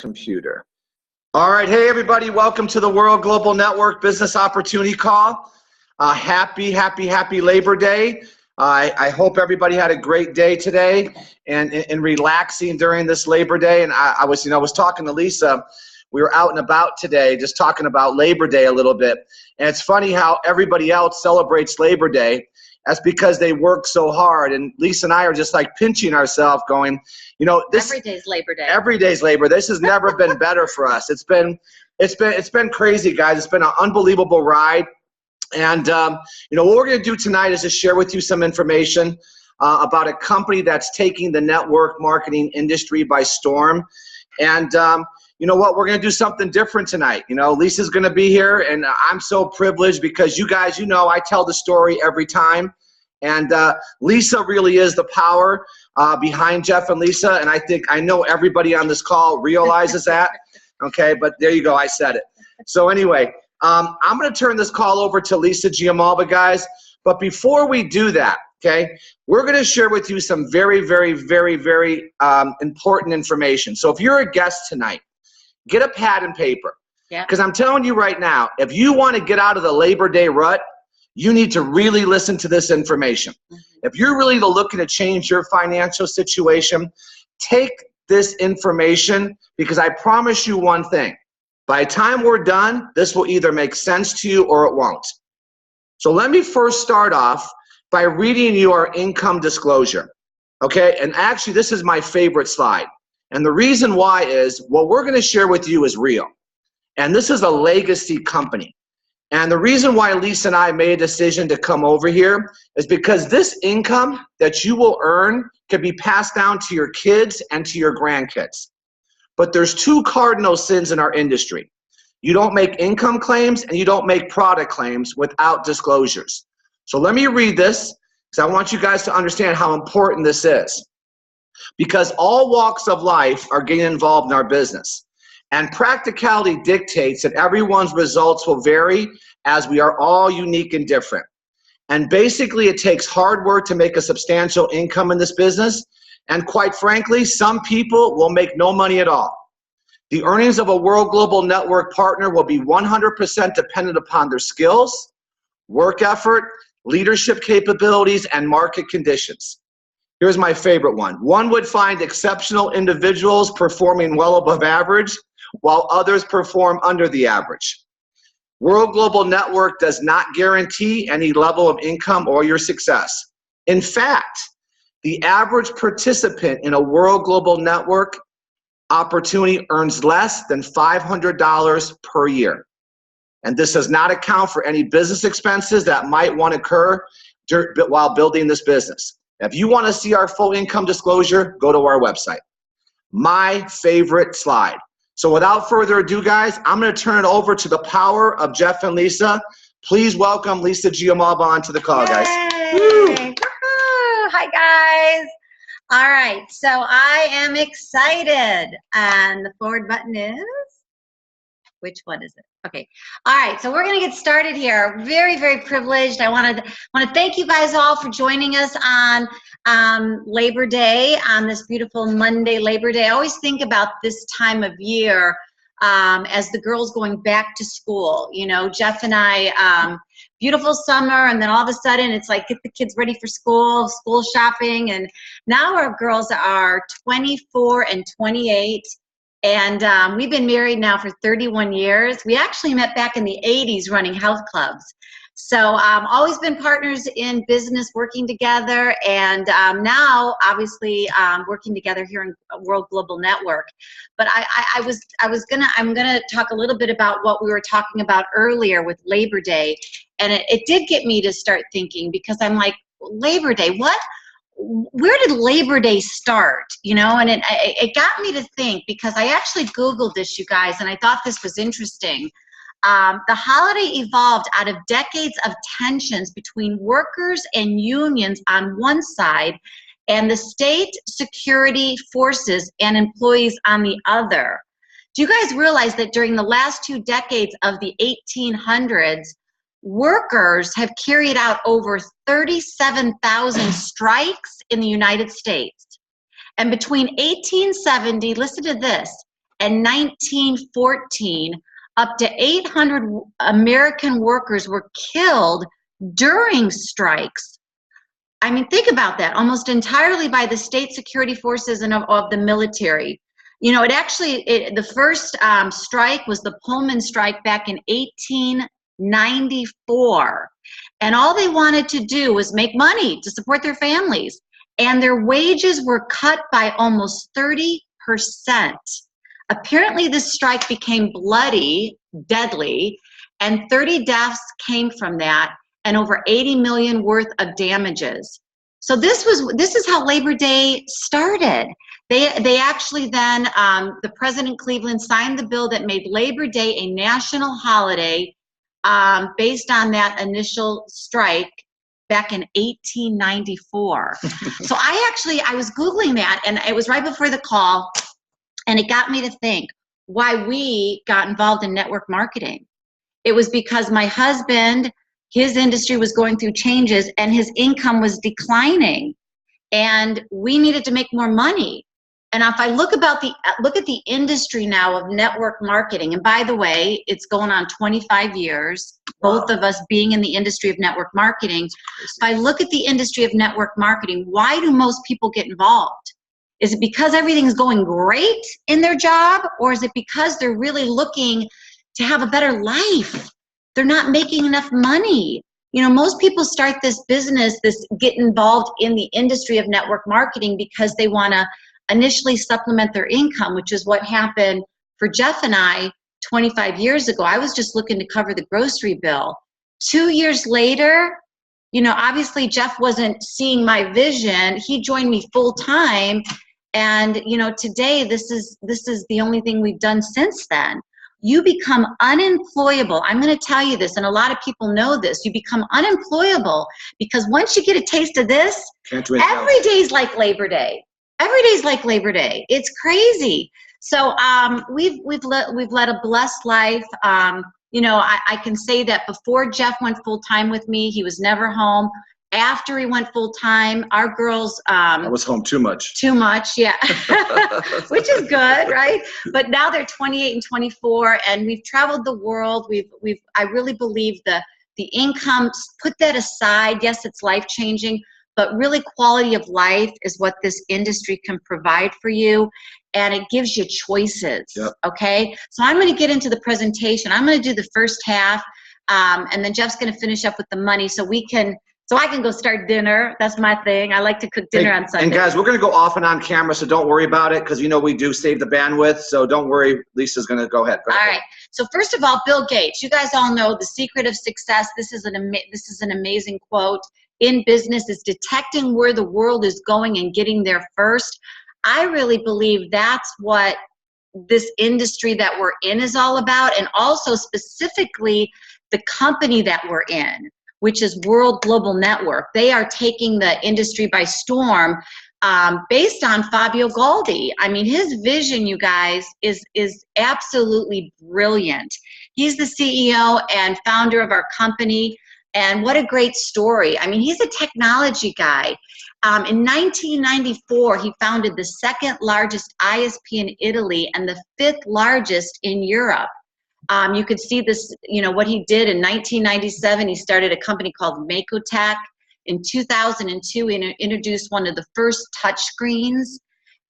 computer. All right, hey everybody, welcome to the World Global Network Business Opportunity Call. Happy Labor Day. I hope everybody had a great day today and relaxing during this Labor Day. And I was talking to Lisa. We were out and about today just talking about Labor Day a little bit. And it's funny how everybody else celebrates Labor Day. That's because they work so hard. And Lisa and I are just like pinching ourselves going, you know, every day's Labor Day. Every day's Labor. This has never been better for us. It's been crazy, guys. It's been an unbelievable ride. And, you know, what we're going to do tonight is just share with you some information about a company that's taking the network marketing industry by storm. And, you know what, we're going to do something different tonight. You know, Lisa's going to be here, and I'm so privileged because you guys, you know, I tell the story every time. And Lisa really is the power behind Jeff and Lisa. And I know everybody on this call realizes that. Okay, but there you go, I said it. So anyway, I'm going to turn this call over to Lisa Giamalba, guys. But before we do that, okay, we're going to share with you some very important information. So if you're a guest tonight, get a pad and paper. Yeah. Because I'm telling you right now, if you want to get out of the Labor Day rut, you need to really listen to this information. Mm-hmm. If you're really looking to change your financial situation, take this information, because I promise you one thing. By the time we're done, this will either make sense to you or it won't. So let me first start off by reading you our income disclosure. Okay, and actually this is my favorite slide. And the reason why is what we're going to share with you is real. And this is a legacy company. And the reason why Lisa and I made a decision to come over here is because this income that you will earn can be passed down to your kids and to your grandkids. But there's two cardinal sins in our industry. You don't make income claims and you don't make product claims without disclosures. So let me read this because I want you guys to understand how important this is. Because all walks of life are getting involved in our business. And practicality dictates that everyone's results will vary as we are all unique and different. And basically it takes hard work to make a substantial income in this business. And quite frankly, some people will make no money at all. The earnings of a World Global Network partner will be 100% dependent upon their skills, work effort, leadership capabilities, and market conditions. Here's my favorite one. One would find exceptional individuals performing well above average, while others perform under the average. World Global Network does not guarantee any level of income or your success. In fact, the average participant in a World Global Network opportunity earns less than $500 per year. And this does not account for any business expenses that might want to occur while building this business. If you want to see our full income disclosure, go to our website. My favorite slide. So without further ado, guys, I'm going to turn it over to the power of Jeff and Lisa. Please welcome Lisa Giamalba onto the call, guys. Woo. Hi, guys. All right, so I am excited. And the forward button is? Which one is it? Okay. All right. So we're going to get started here. Very privileged. I want to thank you guys all for joining us on Labor Day, on this beautiful Monday, Labor Day. I always think about this time of year as the girls going back to school. You know, Jeff and I, beautiful summer, and then all of a sudden it's like get the kids ready for school shopping, and now our girls are 24 and 28. And we've been married now for 31 years. We actually met back in the 80s running health clubs. So always been partners in business, working together, and now obviously working together here in World Global Network. But I'm gonna talk a little bit about what we were talking about earlier with Labor Day, and it did get me to start thinking, because I'm like, Labor Day, where did Labor Day start? You know, and it got me to think, because I actually Googled this, you guys, and I thought this was interesting. The holiday evolved out of decades of tensions between workers and unions on one side and the state security forces and employees on the other. Do you guys realize that during the last 2 decades of the 1800s, workers have carried out over 37,000 strikes in the United States? And between 1870, listen to this, and 1914, up to 800 American workers were killed during strikes. I mean, think about that, almost entirely by the state security forces and of the military. You know, the first strike was the Pullman strike back in 1894. And all they wanted to do was make money to support their families. And their wages were cut by almost 30%. Apparently, this strike became bloody, deadly, and 30 deaths came from that, and over 80 million worth of damages. So this is how Labor Day started. They actually then, the President Cleveland signed the bill that made Labor Day a national holiday based on that initial strike back in 1894. So I was Googling that, and it was right before the call, and it got me to think why we got involved in network marketing. It was because my husband, his industry was going through changes and his income was declining, and we needed to make more money. And if I look at the industry now of network marketing, and by the way, it's going on 25 years, both of us being in the industry of network marketing. If I look at the industry of network marketing, why do most people get involved? Is it because everything's going great in their job, or is it because they're really looking to have a better life? They're not making enough money. You know, most people start this business, get involved in the industry of network marketing because they want to initially supplement their income, which is what happened for Jeff and I 25 years ago. I was just looking to cover the grocery bill. 2 years later, you know, obviously Jeff wasn't seeing my vision. He joined me full time. And, you know, today this is the only thing we've done since then. You become unemployable. I'm going to tell you this, and a lot of people know this. You become unemployable because once you get a taste of this, every day's like Labor Day. Every day's like Labor Day. It's crazy. So we've led a blessed life. You know, I can say that before Jeff went full time with me, he was never home. After he went full time, our girls I was home too much. Too much, yeah. Which is good, right? But now they're 28 and 24, and we've traveled the world. I really believe the income, put that aside. Yes, it's life changing, but really quality of life is what this industry can provide for you, and it gives you choices. Yep. Okay, so I'm going to get into the presentation. I'm going to do the first half, and then Jeff's going to finish up with the money, so I can go start dinner. That's my thing. I like to cook dinner on Sunday. And guys, we're going to go off and on camera, so don't worry about it, because you know we do save the bandwidth. So don't worry. Lisa's going to go ahead. All right. So first of all, Bill Gates. You guys all know the secret of success. This is an amazing quote. In business is detecting where the world is going and getting there first. I really believe that's what this industry that we're in is all about, and also specifically the company that we're in, which is World Global Network. They are taking the industry by storm based on Fabio Galdi. I mean, his vision, you guys, is absolutely brilliant. He's the CEO and founder of our company, and what a great story. I mean, he's a technology guy. In 1994, he founded the second largest ISP in Italy and the fifth largest in Europe. You could see this, you know, what he did in 1997. He started a company called Makotech. In 2002, he introduced one of the first touch screens.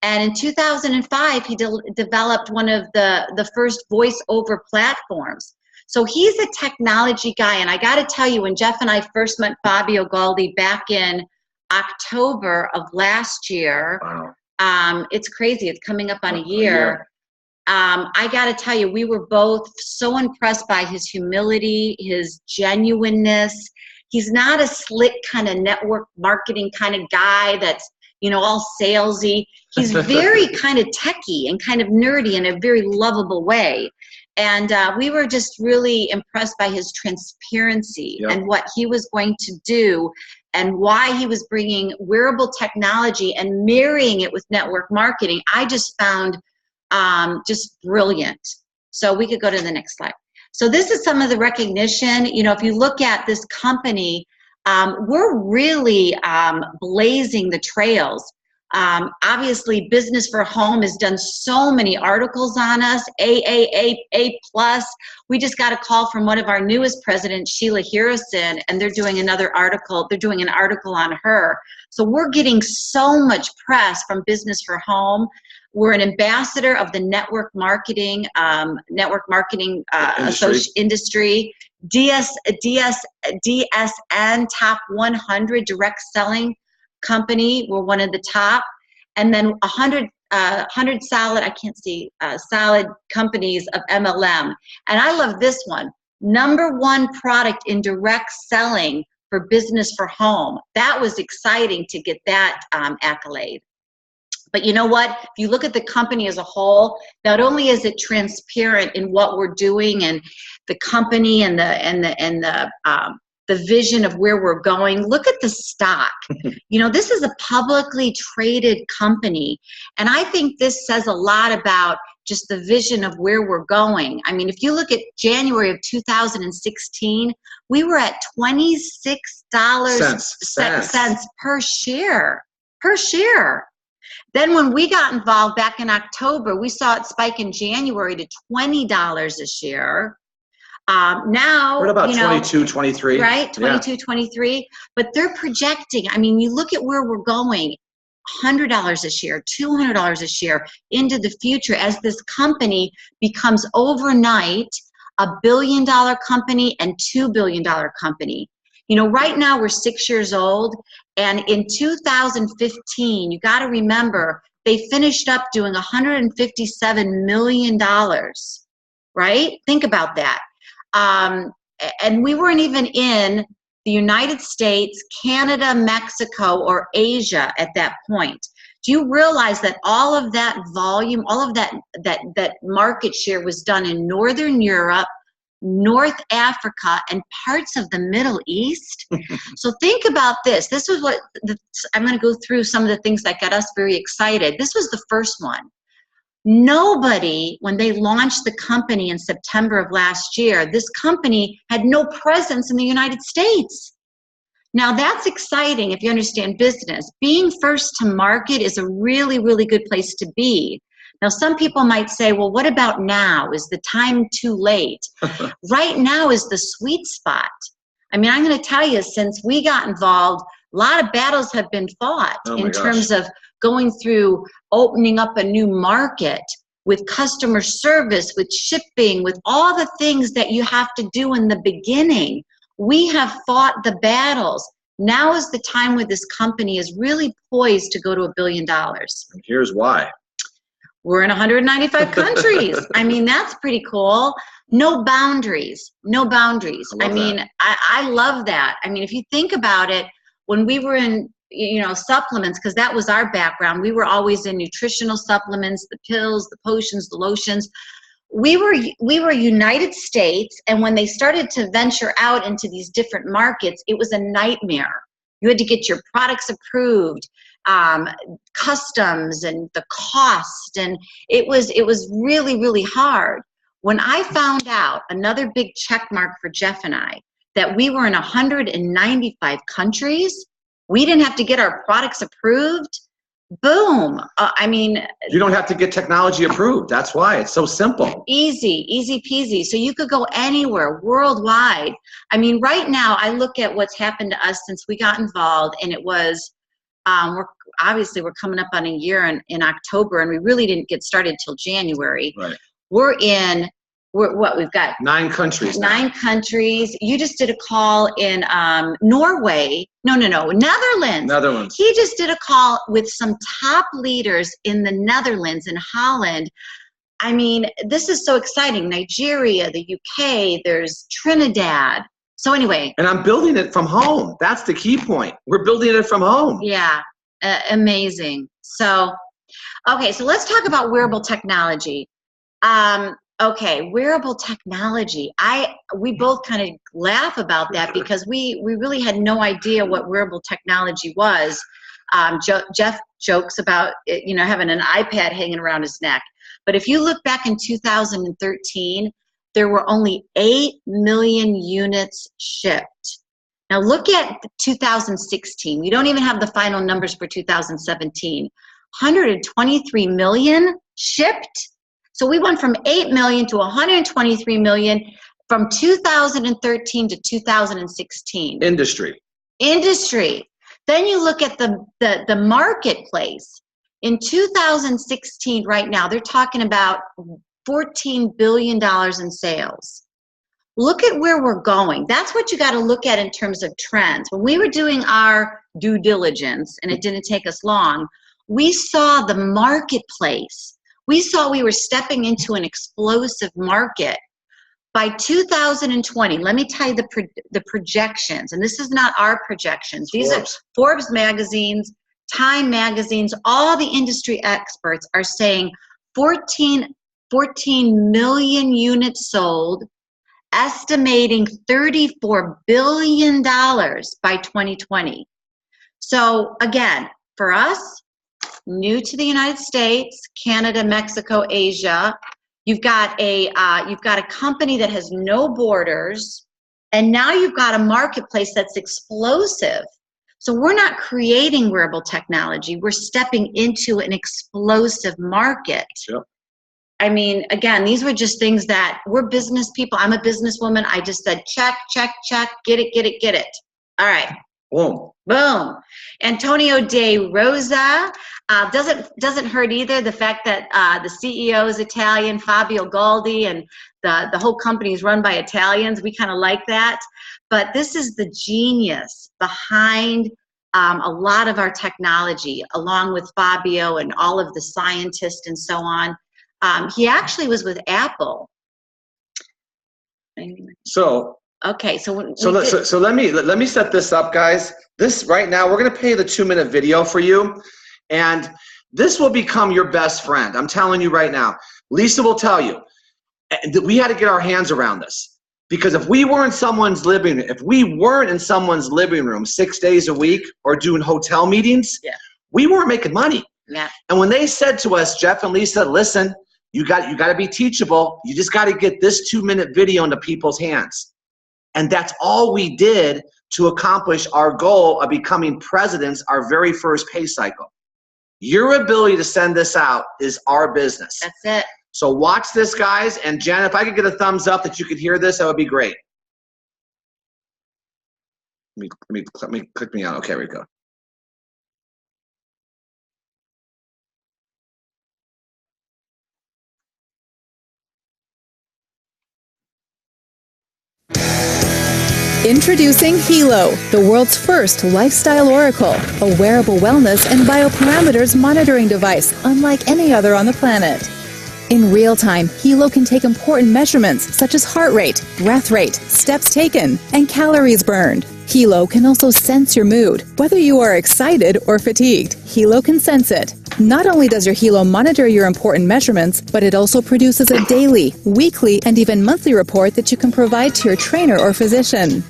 And in 2005, he developed one of the first voice-over platforms. So he's a technology guy. And I got to tell you, when Jeff and I first met Fabio Galdi back in October of last year, wow. It's crazy. It's coming up on a year. I got to tell you, we were both so impressed by his humility, his genuineness. He's not a slick kind of network marketing kind of guy that's, you know, all salesy. He's very kind of techie and kind of nerdy in a very lovable way. And we were just really impressed by his transparency. Yep. And what he was going to do and why he was bringing wearable technology and marrying it with network marketing. I just found just brilliant. So we could go to the next slide. So this is some of the recognition. You know, if you look at this company, we're really blazing the trails. Obviously, Business for Home has done so many articles on us, A plus. We just got a call from one of our newest presidents, Sheila Harrison, and they're doing another article. They're doing an article on her. So we're getting so much press from Business for Home. We're an ambassador of the network marketing industry. DSN Top 100 direct selling company. We're one of the top, and then 100 solid companies of MLM. And I love this one. #1 product in direct selling for Business for Home. That was exciting to get that accolade. But you know what? If you look at the company as a whole, not only is it transparent in what we're doing and the company and the vision of where we're going, look at the stock. You know, this is a publicly traded company, and I think this says a lot about just the vision of where we're going. I mean, if you look at January of 2016, we were at $26 per share. Then when we got involved back in October, we saw it spike in January to $20 a share. Now we're about 22, 23. Right, 22, 23. But they're projecting, I mean, you look at where we're going, $100 a share, $200 a share into the future as this company becomes overnight a $1 billion company and $2 billion company. You know, right now we're 6 years old, and in 2015, you got to remember, they finished up doing $157 million, right? Think about that. And we weren't even in the United States, Canada, Mexico, or Asia at that point. Do you realize that all of that volume, all of that market share was done in Northern Europe, North Africa, and parts of the Middle East? So think about this. This was what, I'm going to go through some of the things that got us very excited. This was the first one. Nobody, when they launched the company in September of last year, this company had no presence in the United States. Now that's exciting if you understand business. Being first to market is a really, really good place to be. Now some people might say, well, what about now? Is the time too late? Right now is the sweet spot. I mean, I'm going to tell you, since we got involved, a lot of battles have been fought in terms of going through opening up a new market with customer service, with shipping, with all the things that you have to do in the beginning. We have fought the battles. Now is the time where this company is really poised to go to $1 billion. And here's why. We're in 195 countries. I mean, that's pretty cool. No boundaries, no boundaries. I mean, I love that. I mean, if you think about it, when we were in, you know, supplements, because that was our background, we were always in nutritional supplements, the pills, the potions, the lotions. We were United States, and when they started to venture out into these different markets, it was a nightmare. You had to get your products approved, customs, and the cost, and it was really, really hard. When I found out, another big check mark for Jeff and I, that we were in 195 countries, we didn't have to get our products approved. Boom. I mean, you don't have to get technology approved. That's why it's so simple. Easy peasy. So you could go anywhere worldwide. I mean, right now I look at what's happened to us since we got involved, and it was, we're coming up on a year in October, and we really didn't get started till January. Right. We've got 9 countries now. 9 countries. You just did a call in Norway. No, Netherlands. Netherlands. He just did a call with some top leaders in the Netherlands and Holland. I mean, this is so exciting. Nigeria, the UK, there's Trinidad. So anyway. And I'm building it from home. That's the key point. We're building it from home. Yeah, amazing. So, okay, so let's talk about wearable technology. Okay, wearable technology. We both kind of laugh about that because we really had no idea what wearable technology was. Jeff jokes about it, you know, having an iPad hanging around his neck. But if you look back in 2013, there were only 8 million units shipped. Now look at 2016. We don't even have the final numbers for 2017. 123 million shipped. So we went from 8 million to 123 million from 2013 to 2016. Industry. Then you look at the marketplace. In 2016, right now, they're talking about $14 billion in sales. Look at where we're going. That's what you got to look at in terms of trends. When we were doing our due diligence, and it didn't take us long, we saw the marketplace. We saw we were stepping into an explosive market. By 2020, let me tell you the projections, and this is not our projections. These are Forbes magazines, Time magazines, all the industry experts are saying 14 million units sold, estimating $34 billion by 2020. So again, for us, new to the United States, Canada, Mexico, Asia, you've got a company that has no borders, and now you've got a marketplace that's explosive. So we're not creating wearable technology. We're stepping into an explosive market. Sure. I mean, again, these were just things that we're business people. I'm a businesswoman. I just said, check, check, check, get it. All right. Boom. Antonio De Rosa. Doesn't hurt either, the fact that the CEO is Italian, Fabio Galdi, and the whole company is run by Italians. We kind of like that. But this is the genius behind a lot of our technology, along with Fabio and all of the scientists and so on. He actually was with Apple. So let me set this up, guys. This right now, we're going to play the 2-minute video for you, and this will become your best friend. I'm telling you right now. Lisa will tell you that we had to get our hands around this. Because if we weren't in someone's living room 6 days a week or doing hotel meetings, we weren't making money. Yeah. And when they said to us, Jeff and Lisa, listen, you got to be teachable. You just got to get this 2-minute video into people's hands. And that's all we did to accomplish our goal of becoming presidents our very first pay cycle. Your ability to send this out is our business. That's it. So watch this, guys. And Jen, if I could get a thumbs up that you could hear this, that would be great. Let me click me out. Okay, here we go. Introducing Hilo, the world's first lifestyle oracle, a wearable wellness and bioparameters monitoring device unlike any other on the planet. In real time, Hilo can take important measurements such as heart rate, breath rate, steps taken, and calories burned. Hilo can also sense your mood. Whether you are excited or fatigued, Hilo can sense it. Not only does your Hilo monitor your important measurements, but it also produces a daily, weekly, and even monthly report that you can provide to your trainer or physician.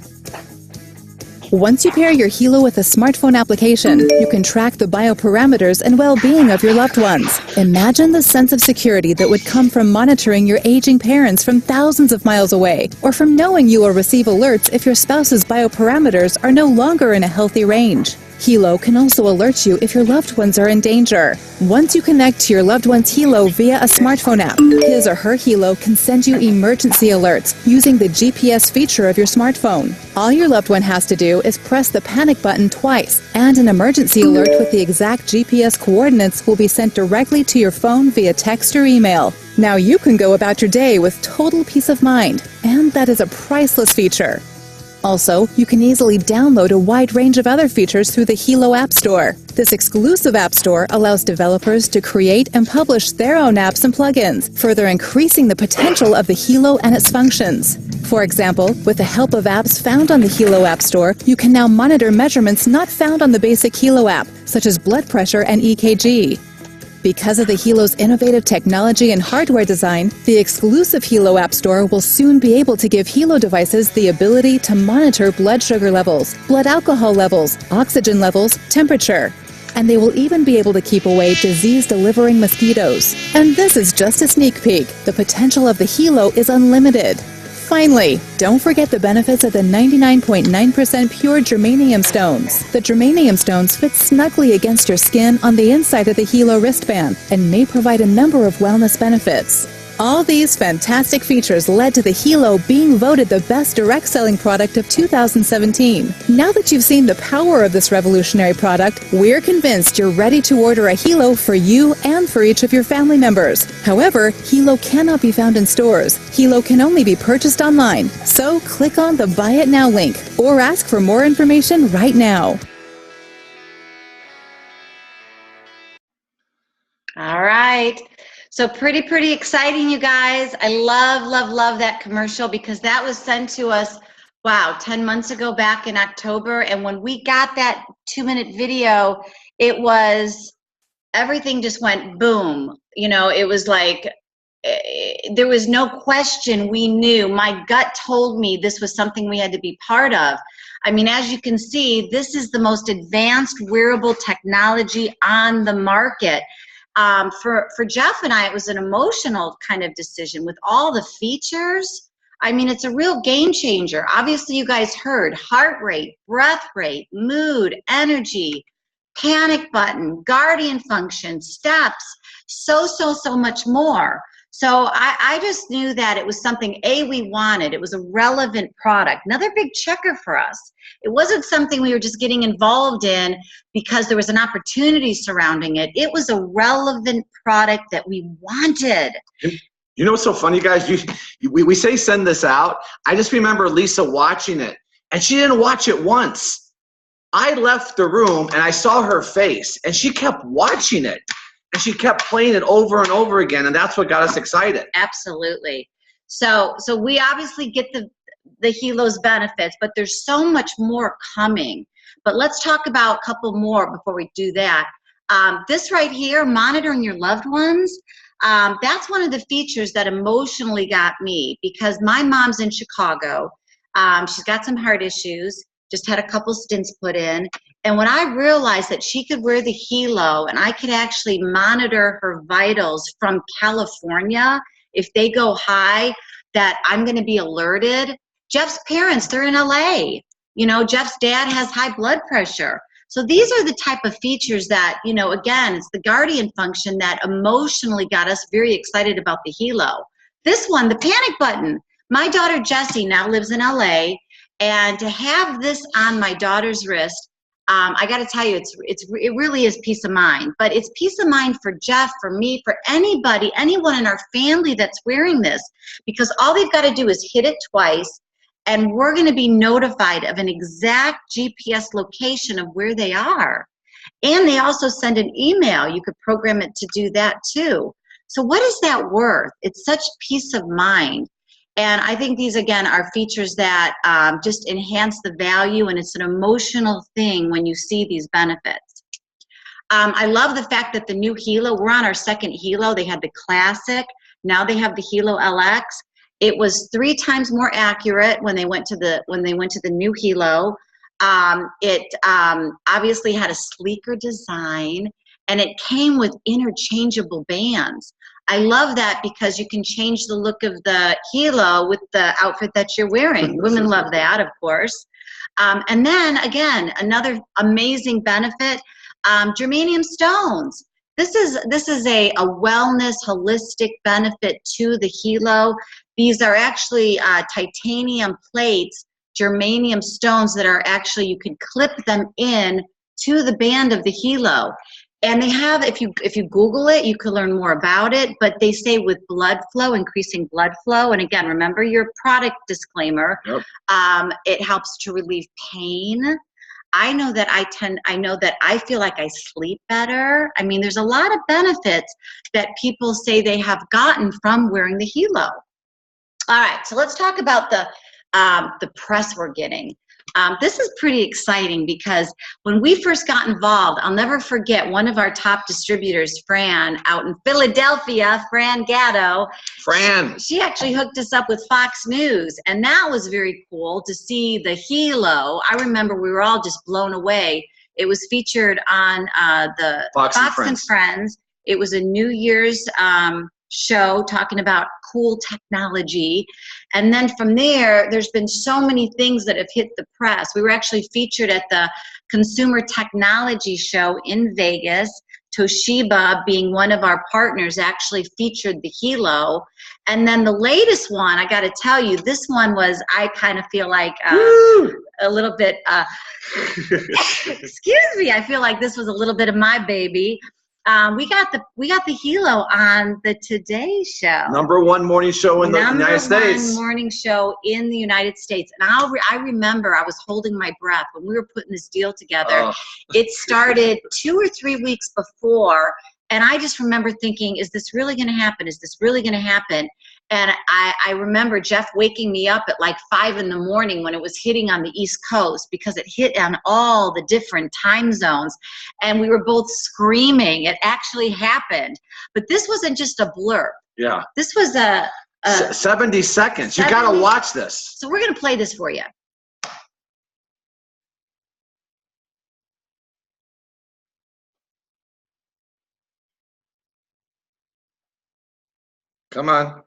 Once you pair your Hilo with a smartphone application, you can track the bioparameters and well-being of your loved ones. Imagine the sense of security that would come from monitoring your aging parents from thousands of miles away, or from knowing you will receive alerts if your spouse's bioparameters are no longer in a healthy range. Hilo can also alert you if your loved ones are in danger. Once you connect to your loved one's Hilo via a smartphone app, his or her Hilo can send you emergency alerts using the GPS feature of your smartphone. All your loved one has to do is press the panic button twice, and an emergency alert with the exact GPS coordinates will be sent directly to your phone via text or email. Now you can go about your day with total peace of mind, and that is a priceless feature. Also, you can easily download a wide range of other features through the Hilo App Store. This exclusive app store allows developers to create and publish their own apps and plugins, further increasing the potential of the Hilo and its functions. For example, with the help of apps found on the Hilo App Store, you can now monitor measurements not found on the basic Hilo app, such as blood pressure and EKG. Because of the Hilo's innovative technology and hardware design, the exclusive Hilo App Store will soon be able to give Hilo devices the ability to monitor blood sugar levels, blood alcohol levels, oxygen levels, temperature. And they will even be able to keep away disease-delivering mosquitoes. And this is just a sneak peek. The potential of the Hilo is unlimited. Finally, don't forget the benefits of the 99.9% pure germanium stones. The germanium stones fit snugly against your skin on the inside of the Hilo wristband and may provide a number of wellness benefits. All these fantastic features led to the Hilo being voted the best direct selling product of 2017. Now that you've seen the power of this revolutionary product, we're convinced you're ready to order a Hilo for you and for each of your family members. However, Hilo cannot be found in stores. Hilo can only be purchased online. So click on the Buy It Now link or ask for more information right now. All right. So pretty exciting, you guys. I love that commercial because that was sent to us, wow, 10 months ago back in October. And when we got that 2-minute video, it was, everything just went boom. You know, it was like, there was no question. We knew, my gut told me this was something we had to be part of. I mean, as you can see, this is the most advanced wearable technology on the market. For Jeff and I, it was an emotional kind of decision with all the features. I mean, it's a real game changer. Obviously, you guys heard heart rate, breath rate, mood, energy, panic button, guardian function, steps, so much more. So I just knew that it was something, we wanted. It was a relevant product. Another big checker for us. It wasn't something we were just getting involved in because there was an opportunity surrounding it. It was a relevant product that we wanted. You know what's so funny, guys? We say send this out. I just remember Lisa watching it, and she didn't watch it once. I left the room, and I saw her face, and she kept watching it. And she kept playing it over and over again, and that's what got us excited. Absolutely. So we obviously get the Hilo's benefits, but there's so much more coming. But let's talk about a couple more before we do that. This right here, monitoring your loved ones, that's one of the features that emotionally got me because my mom's in Chicago. She's got some heart issues, just had a couple stents put in. And when I realized that she could wear the Hilo and I could actually monitor her vitals from California, if they go high, that I'm going to be alerted. Jeff's parents, they're in LA. You know, Jeff's dad has high blood pressure. So these are the type of features that, you know, again, it's the guardian function that emotionally got us very excited about the Hilo. This one, the panic button. My daughter Jessie now lives in LA, and to have this on my daughter's wrist, I got to tell you, it really is peace of mind. But it's peace of mind for Jeff, for me, for anybody, anyone in our family that's wearing this, because all they've got to do is hit it twice, and we're going to be notified of an exact GPS location of where they are. And they also send an email. You could program it to do that too. So what is that worth? It's such peace of mind. And I think these, again, are features that just enhance the value, and it's an emotional thing when you see these benefits. I love the fact that the new Hilo, we're on our second Hilo. They had the Classic. Now they have the Hilo LX. It was 3 times more accurate when they went to the new Hilo. It obviously had a sleeker design, and it came with interchangeable bands. I love that because you can change the look of the Hilo with the outfit that you're wearing. Women love that, of course. And then, again, another amazing benefit, germanium stones. This is a wellness, holistic benefit to the Hilo. These are actually titanium plates, germanium stones that are actually, you can clip them in to the band of the Hilo. And they have, if you Google it, you can learn more about it, but they say with blood flow, increasing blood flow, and again, remember your product disclaimer, yep. It helps to relieve pain. I know that I feel like I sleep better. I mean, there's a lot of benefits that people say they have gotten from wearing the Hilo. All right, so let's talk about the press we're getting. This is pretty exciting because when we first got involved, I'll never forget one of our top distributors, Fran, out in Philadelphia, Fran Gatto. Fran. She actually hooked us up with Fox News, and that was very cool to see the Hilo. I remember we were all just blown away. It was featured on the Fox and Friends. It was a New Year's show talking about cool technology. And then from there, there's been so many things that have hit the press. We were actually featured at the Consumer Technology Show in Vegas. Toshiba, being one of our partners, actually featured the Hilo. And then the latest one, I got to tell you, this one was, I kind of feel like a little bit, excuse me, I feel like this was a little bit of my baby. We got the Hilo on the Today Show. #1 morning show in the United States. #1 morning show in the United States. And I remember I was holding my breath when we were putting this deal together. Oh. It started 2 or 3 weeks before. And I just remember thinking, is this really going to happen? Is this really going to happen? And I remember Jeff waking me up at like 5 in the morning when it was hitting on the East Coast, because it hit on all the different time zones. And we were both screaming. It actually happened. But this wasn't just a blurb. Yeah. This was a 70 seconds. You got to watch this. So we're going to play this for you. Come on.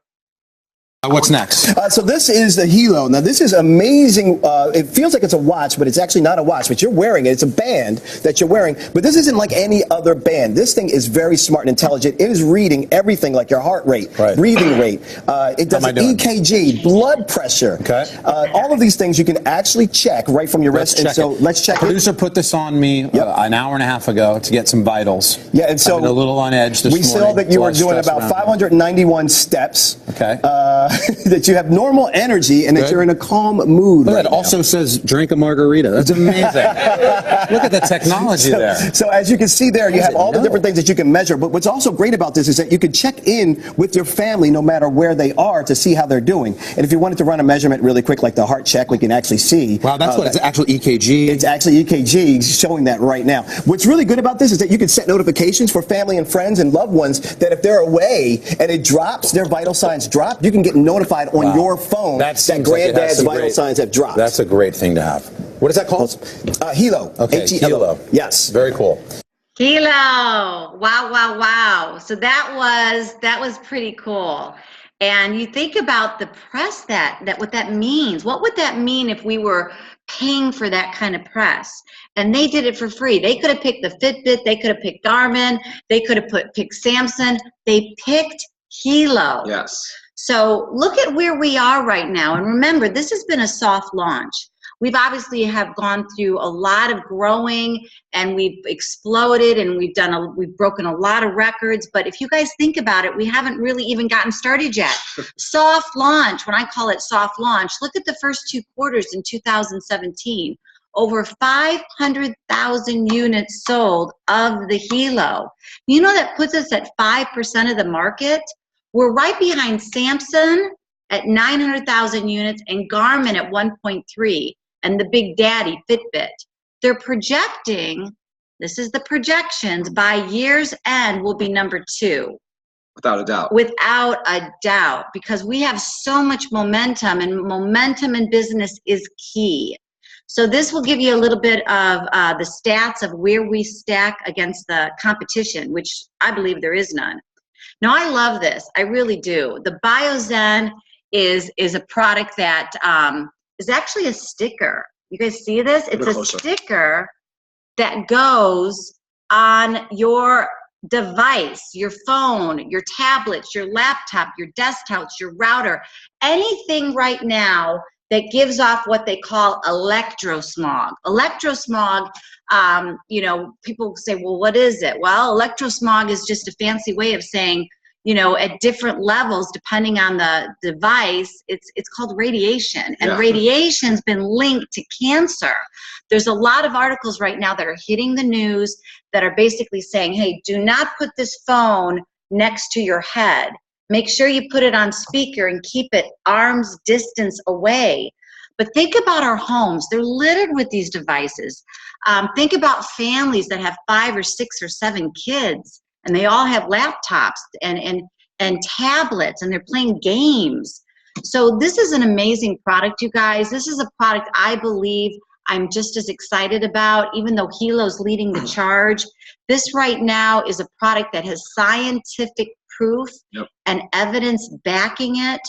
What's next? So this is the Hilo. Now this is amazing. It feels like it's a watch, but it's actually not a watch. But you're wearing it. It's a band that you're wearing. But this isn't like any other band. This thing is very smart and intelligent. It is reading everything, like your heart rate, breathing rate. It does EKG, blood pressure. Okay. All of these things you can actually check right from your wrist. And so let's check. Producer put this on me an hour and a half ago to get some vitals. Yeah, and so a little on edge this morning. We saw that you were doing about 591 steps. Okay. That you have normal energy and that you're in a calm mood. Look, it also says drink a margarita. That's amazing. Look at the technology there. So as you can see there, you have all the different things that you can measure. But what's also great about this is that you can check in with your family no matter where they are to see how they're doing. And if you wanted to run a measurement really quick, like the heart check, we can actually see. Wow, that's what it's actual EKG. It's actually EKG showing that right now. What's really good about this is that you can set notifications for family and friends and loved ones that if they're away and it drops, their vital signs drop, you can get notified on your phone that granddad's vital signs have dropped. That's a great thing to have. What is that called? Hilo. Okay, H-E-L-O. Yes. Very cool. Hilo. Wow, wow, wow. So that was pretty cool. And you think about the press that what that means. What would that mean if we were paying for that kind of press? And they did it for free. They could have picked the Fitbit. They could have picked Garmin. They could have picked Samsung. They picked Hilo. Yes. So look at where we are right now. And remember, this has been a soft launch. We've obviously have gone through a lot of growing, and we've exploded, and we've broken a lot of records. But if you guys think about it, we haven't really even gotten started yet. Soft launch, when I call it soft launch, look at the first 2 quarters in 2017. Over 500,000 units sold of the Hilo. You know, that puts us at 5% of the market. We're right behind Samsung at 900,000 units and Garmin at 1.3, and the big daddy, Fitbit. They're projecting, this is the projections, by year's end will be #2. Without a doubt. Without a doubt, because we have so much momentum, and momentum in business is key. So this will give you a little bit of the stats of where we stack against the competition, which I believe there is none. Now, I love this. I really do. The BioZen is a product that is actually a sticker. You guys see this? It's a sticker that goes on your device, your phone, your tablets, your laptop, your desktops, your router, anything right now that gives off what they call electrosmog. Electrosmog, you know, people say, well, what is it? Well, electrosmog is just a fancy way of saying, you know, at different levels, depending on the device, it's called radiation. And radiation's been linked to cancer. There's a lot of articles right now that are hitting the news that are basically saying, hey, do not put this phone next to your head. Make sure you put it on speaker and keep it arm's distance away. But think about our homes. They're littered with these devices. Think about families that have 5 or 6 or 7 kids, and they all have laptops and tablets, and they're playing games. So this is an amazing product, you guys. This is a product I believe I'm just as excited about, even though Hilo's leading the charge. This right now is a product that has scientific proof and evidence backing it.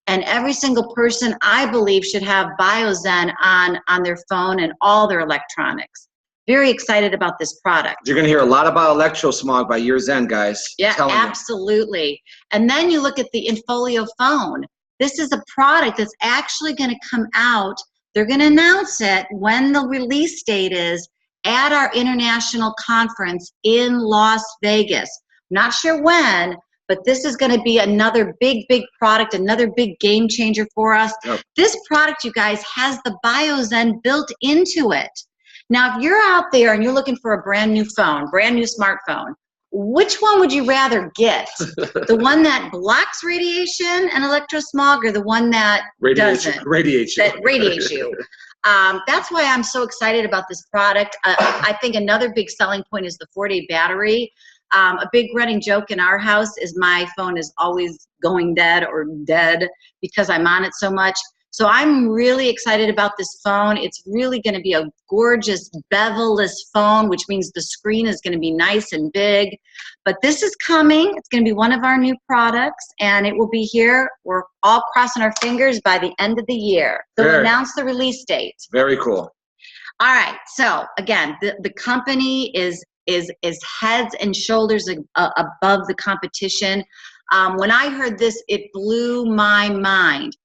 And every single person, I believe, should have BioZen on their phone and all their electronics. Very excited about this product. You're going to hear a lot about electrosmog by year's end, guys. Yeah, absolutely. And then you look at the Infolio phone. This is a product that's actually going to come out. They're going to announce it when the release date is at our international conference in Las Vegas. Not sure when, but this is going to be another big product, another big game changer for us. Yep. This product, you guys, has the BioZen built into it. Now, if you're out there and you're looking for a brand new phone, brand new smartphone, which one would you rather get? The one that blocks radiation and electrosmog, or the one that doesn't? Radiates you. That radiates you. That's why I'm so excited about this product. I think another big selling point is the 4-day battery. A big running joke in our house is my phone is always going dead or dead because I'm on it so much. So I'm really excited about this phone. It's really going to be a gorgeous bevel-less phone, which means the screen is going to be nice and big. But this is coming. It's going to be one of our new products, and it will be here. We're all crossing our fingers by the end of the year. They'll announce the release date. Very cool. All right. So again, the company is heads and shoulders above the competition. When I heard this, it blew my mind.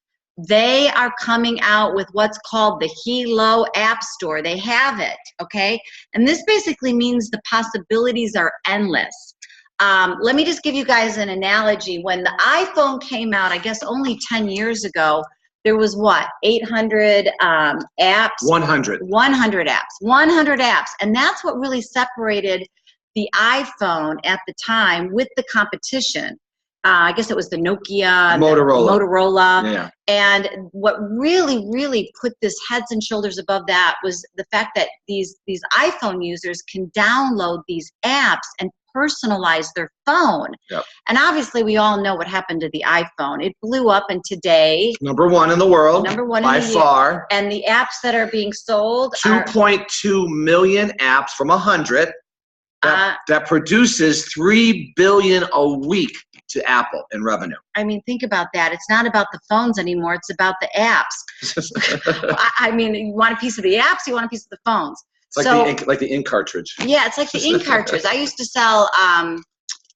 They are coming out with what's called the Hilo App Store. They have it, okay? And this basically means the possibilities are endless. Let me just give you guys an analogy. When the iPhone came out, I guess only 10 years ago, there was what, 800 apps? 100. 100 apps. 100 apps. And that's what really separated the iPhone at the time with the competition. I guess it was the Nokia, Motorola. Yeah. And what really put this heads and shoulders above that was the fact that these iPhone users can download these apps and personalize their phone. Yep. And obviously we all know what happened to the iPhone. It blew up, and today #1 in the world, by far. And the apps that are being sold 2.2 million apps from 100 that produces $3 billion a week to Apple in revenue. I mean, think about that. It's not about the phones anymore. It's about the apps. I mean, you want a piece of the apps, you want a piece of the phones. It's like the ink cartridge. Yeah, it's like the ink cartridge. I used to sell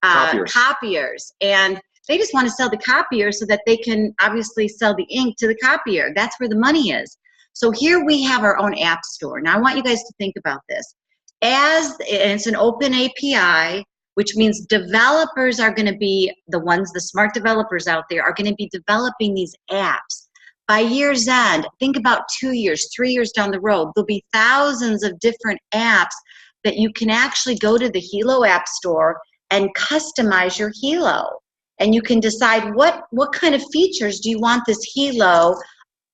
copiers, and they just want to sell the copier so that they can obviously sell the ink to the copier. That's where the money is. So here we have our own app store. Now I want you guys to think about this. And it's an open API, which means developers are going to be the smart developers out there are going to be developing these apps. By year's end, think about 2 years, 3 years down the road, there'll be thousands of different apps that you can actually go to the Hilo App Store and customize your Hilo. And you can decide what kind of features do you want this Hilo.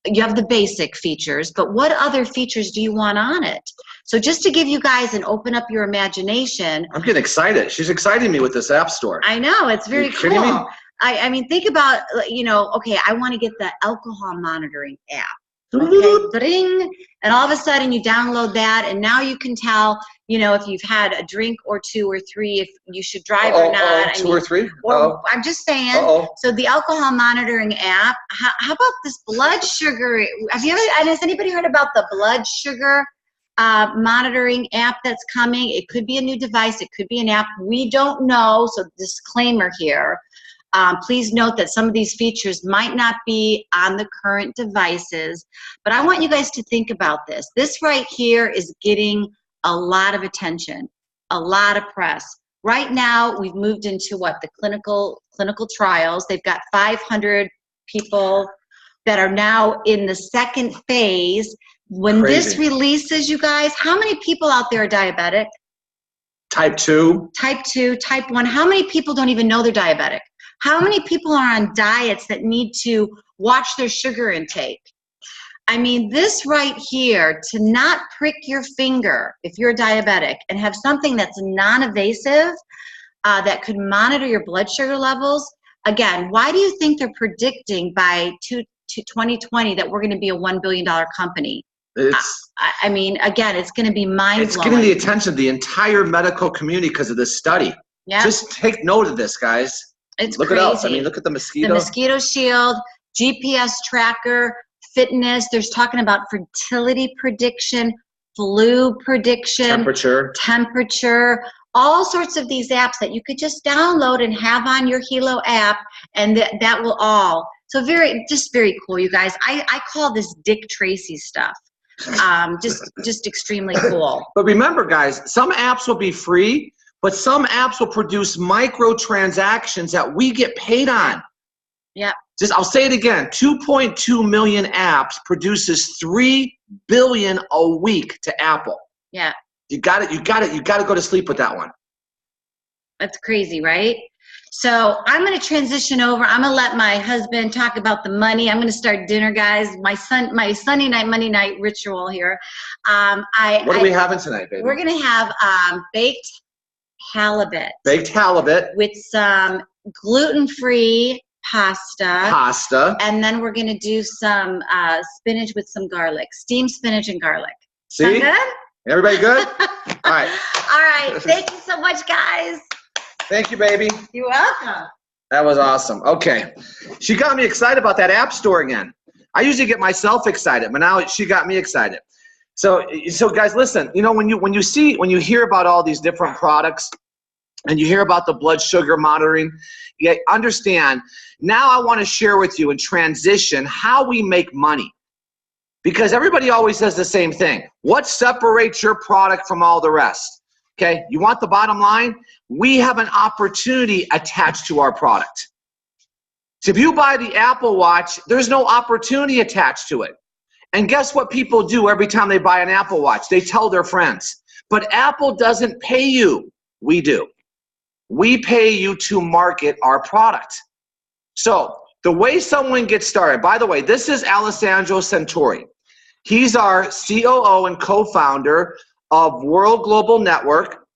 You have the basic features, but what other features do you want on it? So just to give you guys and open up your imagination. I'm getting excited. She's exciting me with this app store. I know, it's very cool. I mean, think about, okay, I want to get the alcohol monitoring app. Okay, ding, and all of a sudden you download that, and now you can tell, if you've had a drink or 2 or 3, if you should drive or not. 2 or 3? I'm just saying. So the alcohol monitoring app. How about this blood sugar? Has anybody heard about the blood sugar monitoring app that's coming? It could be a new device. It could be an app. We don't know. So disclaimer here. Please note that some of these features might not be on the current devices, but I want you guys to think about this. This right here is getting a lot of attention, a lot of press. Right now, we've moved into the clinical trials. They've got 500 people that are now in the second phase. When this releases, you guys, how many people out there are diabetic? Type 2. Type 2, type 1. How many people don't even know they're diabetic? How many people are on diets that need to watch their sugar intake? I mean, this right here, to not prick your finger if you're diabetic and have something that's non-invasive that could monitor your blood sugar levels. Again, why do you think they're predicting by 2020 that we're going to be a $1 billion company? I mean, again, it's going to be mind-blowing. It's getting the attention of the entire medical community because of this study. Yeah. Just take note of this, guys. It's look crazy. what else. I mean, look at the mosquito. The mosquito shield, GPS tracker, fitness. There's talking about fertility prediction, flu prediction, temperature, all sorts of these apps that you could just download and have on your Hilo app, and that will all. So very cool, you guys. I call this Dick Tracy stuff. Just extremely cool. But remember, guys, some apps will be free, but some apps will produce microtransactions that we get paid on. Yeah. I'll say it again. 2.2 million apps produces $3 billion a week to Apple. Yeah. You got to go to sleep with that one. That's crazy, right? So I'm going to transition over. I'm going to let my husband talk about the money. I'm going to start dinner, guys. My Sunday night, Monday night ritual here. What are we having tonight, baby? We're going to have baked halibut. Baked halibut. With some gluten-free pasta. And then we're going to do some spinach with some garlic. Steamed spinach and garlic. See? Sound good? Everybody good? All right. All right. Thank you so much, guys. Thank you, baby. You're welcome. That was awesome. Okay. She got me excited about that app store again. I usually get myself excited, but now she got me excited. So guys, listen, you know, when you hear about all these different products and you hear about the blood sugar monitoring, you understand, now I want to share with you in transition how we make money. Because everybody always says the same thing. What separates your product from all the rest? Okay, you want the bottom line? We have an opportunity attached to our product. So if you buy the Apple Watch, there's no opportunity attached to it. And guess what people do every time they buy an Apple Watch? They tell their friends. But Apple doesn't pay you. We do. We pay you to market our product. So the way someone gets started, by the way, this is Alessandro Santori. He's our COO and co-founder of World Global Network,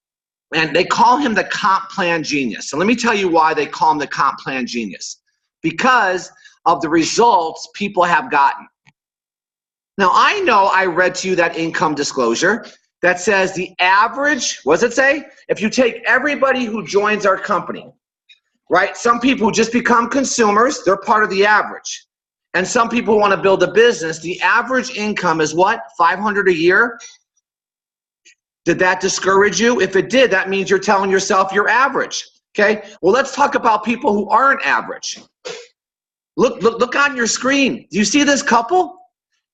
and they call him the comp plan genius. So let me tell you why they call him the comp plan genius. Because of the results people have gotten. Now, I know I read to you that income disclosure that says the average, what does it say? If you take everybody who joins our company, right? Some people who just become consumers, they're part of the average. And some people want to build a business. The average income is what? $500 a year? Did that discourage you? If it did, that means you're telling yourself you're average. Okay? Well, let's talk about people who aren't average. Look on your screen. Do you see this couple?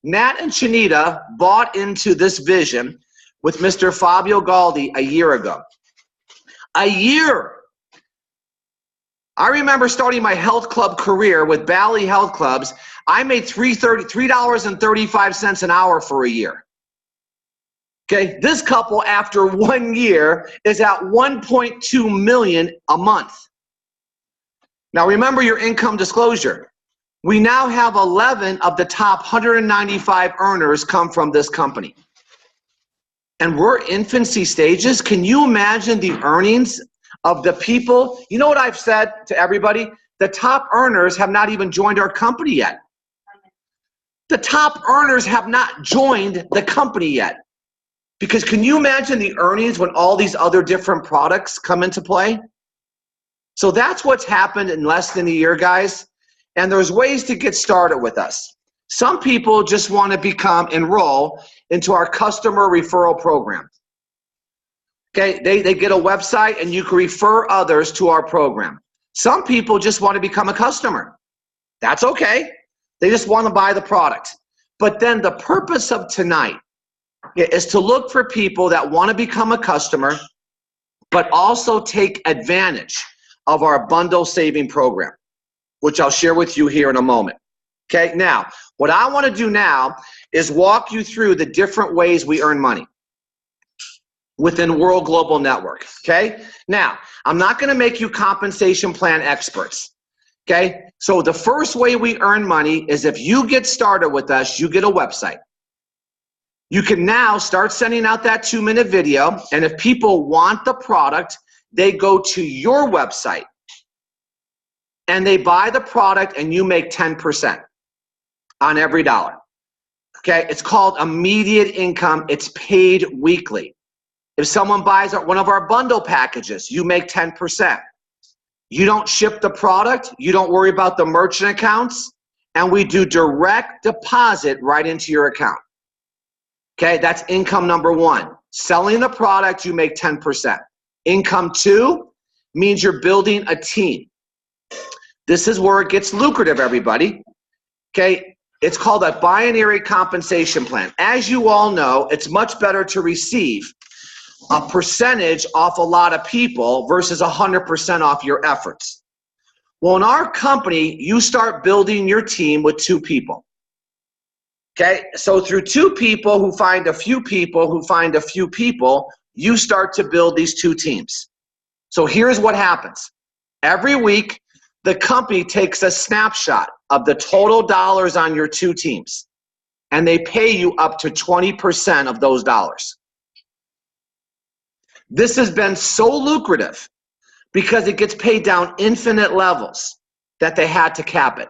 Nat and Chinita bought into this vision with Mr. Fabio Galdi a year ago. A year. I remember starting my health club career with Bally Health Clubs. I made $3.35 an hour for a year. Okay, this couple after 1 year is at 1.2 million a month. Now remember your income disclosure. We now have 11 of the top 195 earners come from this company. And we're infancy stages. Can you imagine the earnings of the people? You know what I've said to everybody? The top earners have not even joined our company yet. The top earners have not joined the company yet. Because can you imagine the earnings when all these other different products come into play? So that's what's happened in less than a year, guys. And there's ways to get started with us. Some people just want to enroll into our customer referral program. Okay, they get a website and you can refer others to our program. Some people just want to become a customer. That's okay. They just want to buy the product. But then the purpose of tonight is to look for people that want to become a customer, but also take advantage of our bundle saving program, which I'll share with you here in a moment. Okay, now, what I want to do now is walk you through the different ways we earn money within World Global Network, okay? Now, I'm not going to make you compensation plan experts, okay? So the first way we earn money is if you get started with us, you get a website. You can now start sending out that 2-minute video, and if people want the product, they go to your website and they buy the product and you make 10% on every dollar. Okay, it's called immediate income. It's paid weekly. If someone buys one of our bundle packages, you make 10%. You don't ship the product. You don't worry about the merchant accounts. And we do direct deposit right into your account. Okay, that's income number one. Selling the product, you make 10%. Income two means you're building a team. This is where it gets lucrative, everybody. Okay, it's called a binary compensation plan. As you all know, it's much better to receive a percentage off a lot of people versus 100% off your efforts. Well, in our company, you start building your team with 2 people. Okay, so through 2 people who find a few people who find a few people, you start to build these 2 teams. So here's what happens. Every week, the company takes a snapshot of the total dollars on your 2 teams, and they pay you up to 20% of those dollars. This has been so lucrative because it gets paid down infinite levels that they had to cap it.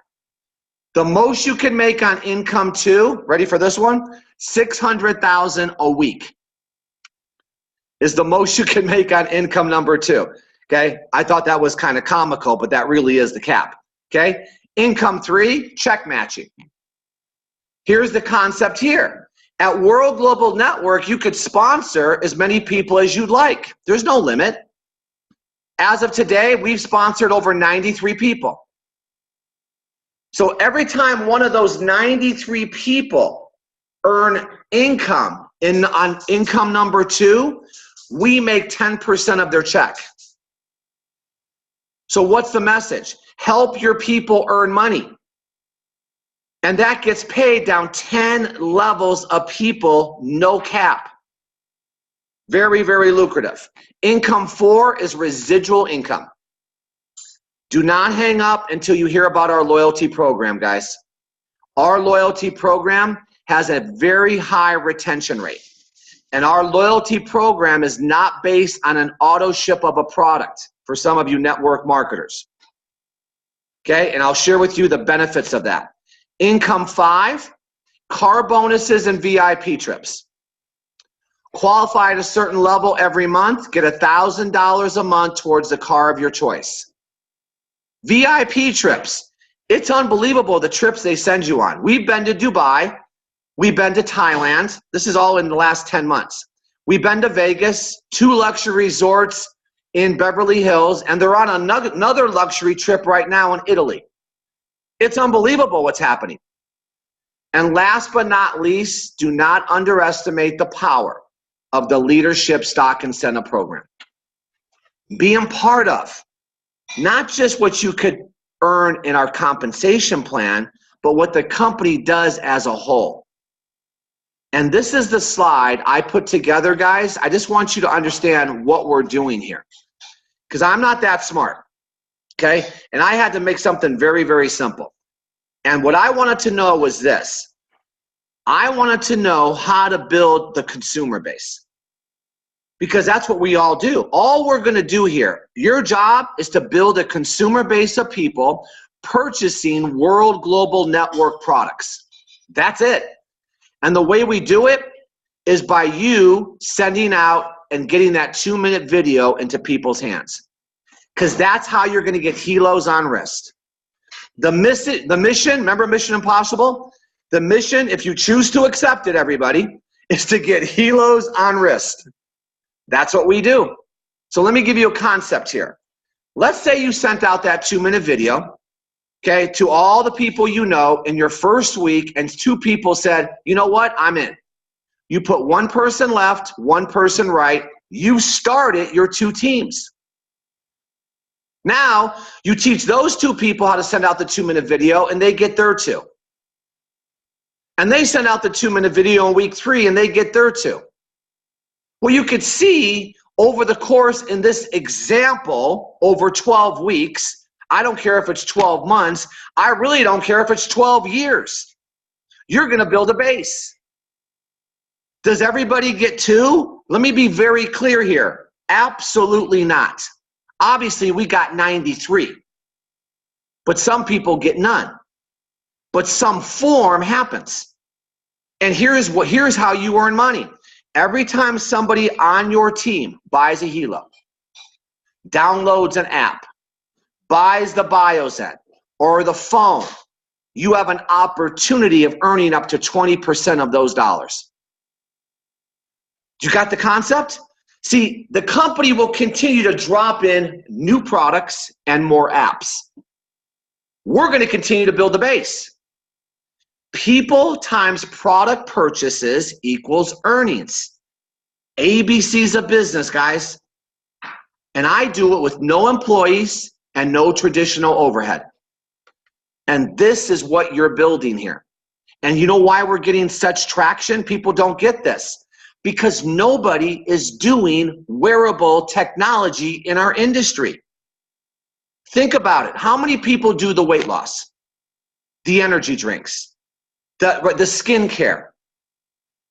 The most you can make on income two, ready for this one? $600,000 a week is the most you can make on income number 2. Okay, I thought that was kind of comical, but that really is the cap. Okay, income 3, check matching. Here's the concept here. At World Global Network, you could sponsor as many people as you'd like. There's no limit. As of today, we've sponsored over 93 people. So every time one of those 93 people earn income on income number 2, we make 10% of their check. So what's the message? Help your people earn money. And that gets paid down 10 levels of people, no cap. Very, very lucrative. Income 4 is residual income. Do not hang up until you hear about our loyalty program, guys. Our loyalty program has a very high retention rate. And our loyalty program is not based on an auto ship of a product for some of you network marketers. Okay, and I'll share with you the benefits of that. Income 5, car bonuses and VIP trips. Qualify at a certain level every month, get $1,000 a month towards the car of your choice. VIP trips. It's unbelievable the trips they send you on. We've been to Dubai. We've been to Thailand. This is all in the last 10 months. We've been to Vegas, 2 luxury resorts in Beverly Hills, and they're on another luxury trip right now in Italy. It's unbelievable what's happening. And last but not least, do not underestimate the power of the Leadership Stock Incentive Program. Being part of not just what you could earn in our compensation plan, but what the company does as a whole. And this is the slide I put together, guys. I just want you to understand what we're doing here, because I'm not that smart, okay? And I had to make something very, very simple. And what I wanted to know was this. I wanted to know how to build the consumer base, because that's what we all do. All we're going to do here, your job is to build a consumer base of people purchasing World Global Network products. That's it. And the way we do it is by you sending out and getting that 2-minute video into people's hands, because that's how you're going to get Hilos on wrist. The mission, remember Mission Impossible? The mission, if you choose to accept it, everybody, is to get Hilos on wrist. That's what we do. So let me give you a concept here. Let's say you sent out that 2-minute video, okay, to all the people you know in your first week, and 2 people said, you know what, I'm in. You put 1 person left, 1 person right. You started your 2 teams. Now, you teach those 2 people how to send out the 2-minute video, and they get their 2. And they send out the 2-minute video in week 3, and they get their 2. Well, you could see over the course in this example, over 12 weeks, I don't care if it's 12 months, I really don't care if it's 12 years. You're going to build a base. Does everybody get 2? Let me be very clear here. Absolutely not. Obviously, we got 93. But some people get none. But some form happens. And here's how you earn money. Every time somebody on your team buys a Hilo, downloads an app, buys the Biozen or the phone, you have an opportunity of earning up to 20% of those dollars. You got the concept? See, the company will continue to drop in new products and more apps. We're going to continue to build the base. People times product purchases equals earnings. ABC's of business, guys. And I do it with no employees and no traditional overhead. And this is what you're building here. And you know why we're getting such traction? People don't get this. Because nobody is doing wearable technology in our industry. Think about it. How many people do the weight loss, the energy drinks, the skincare,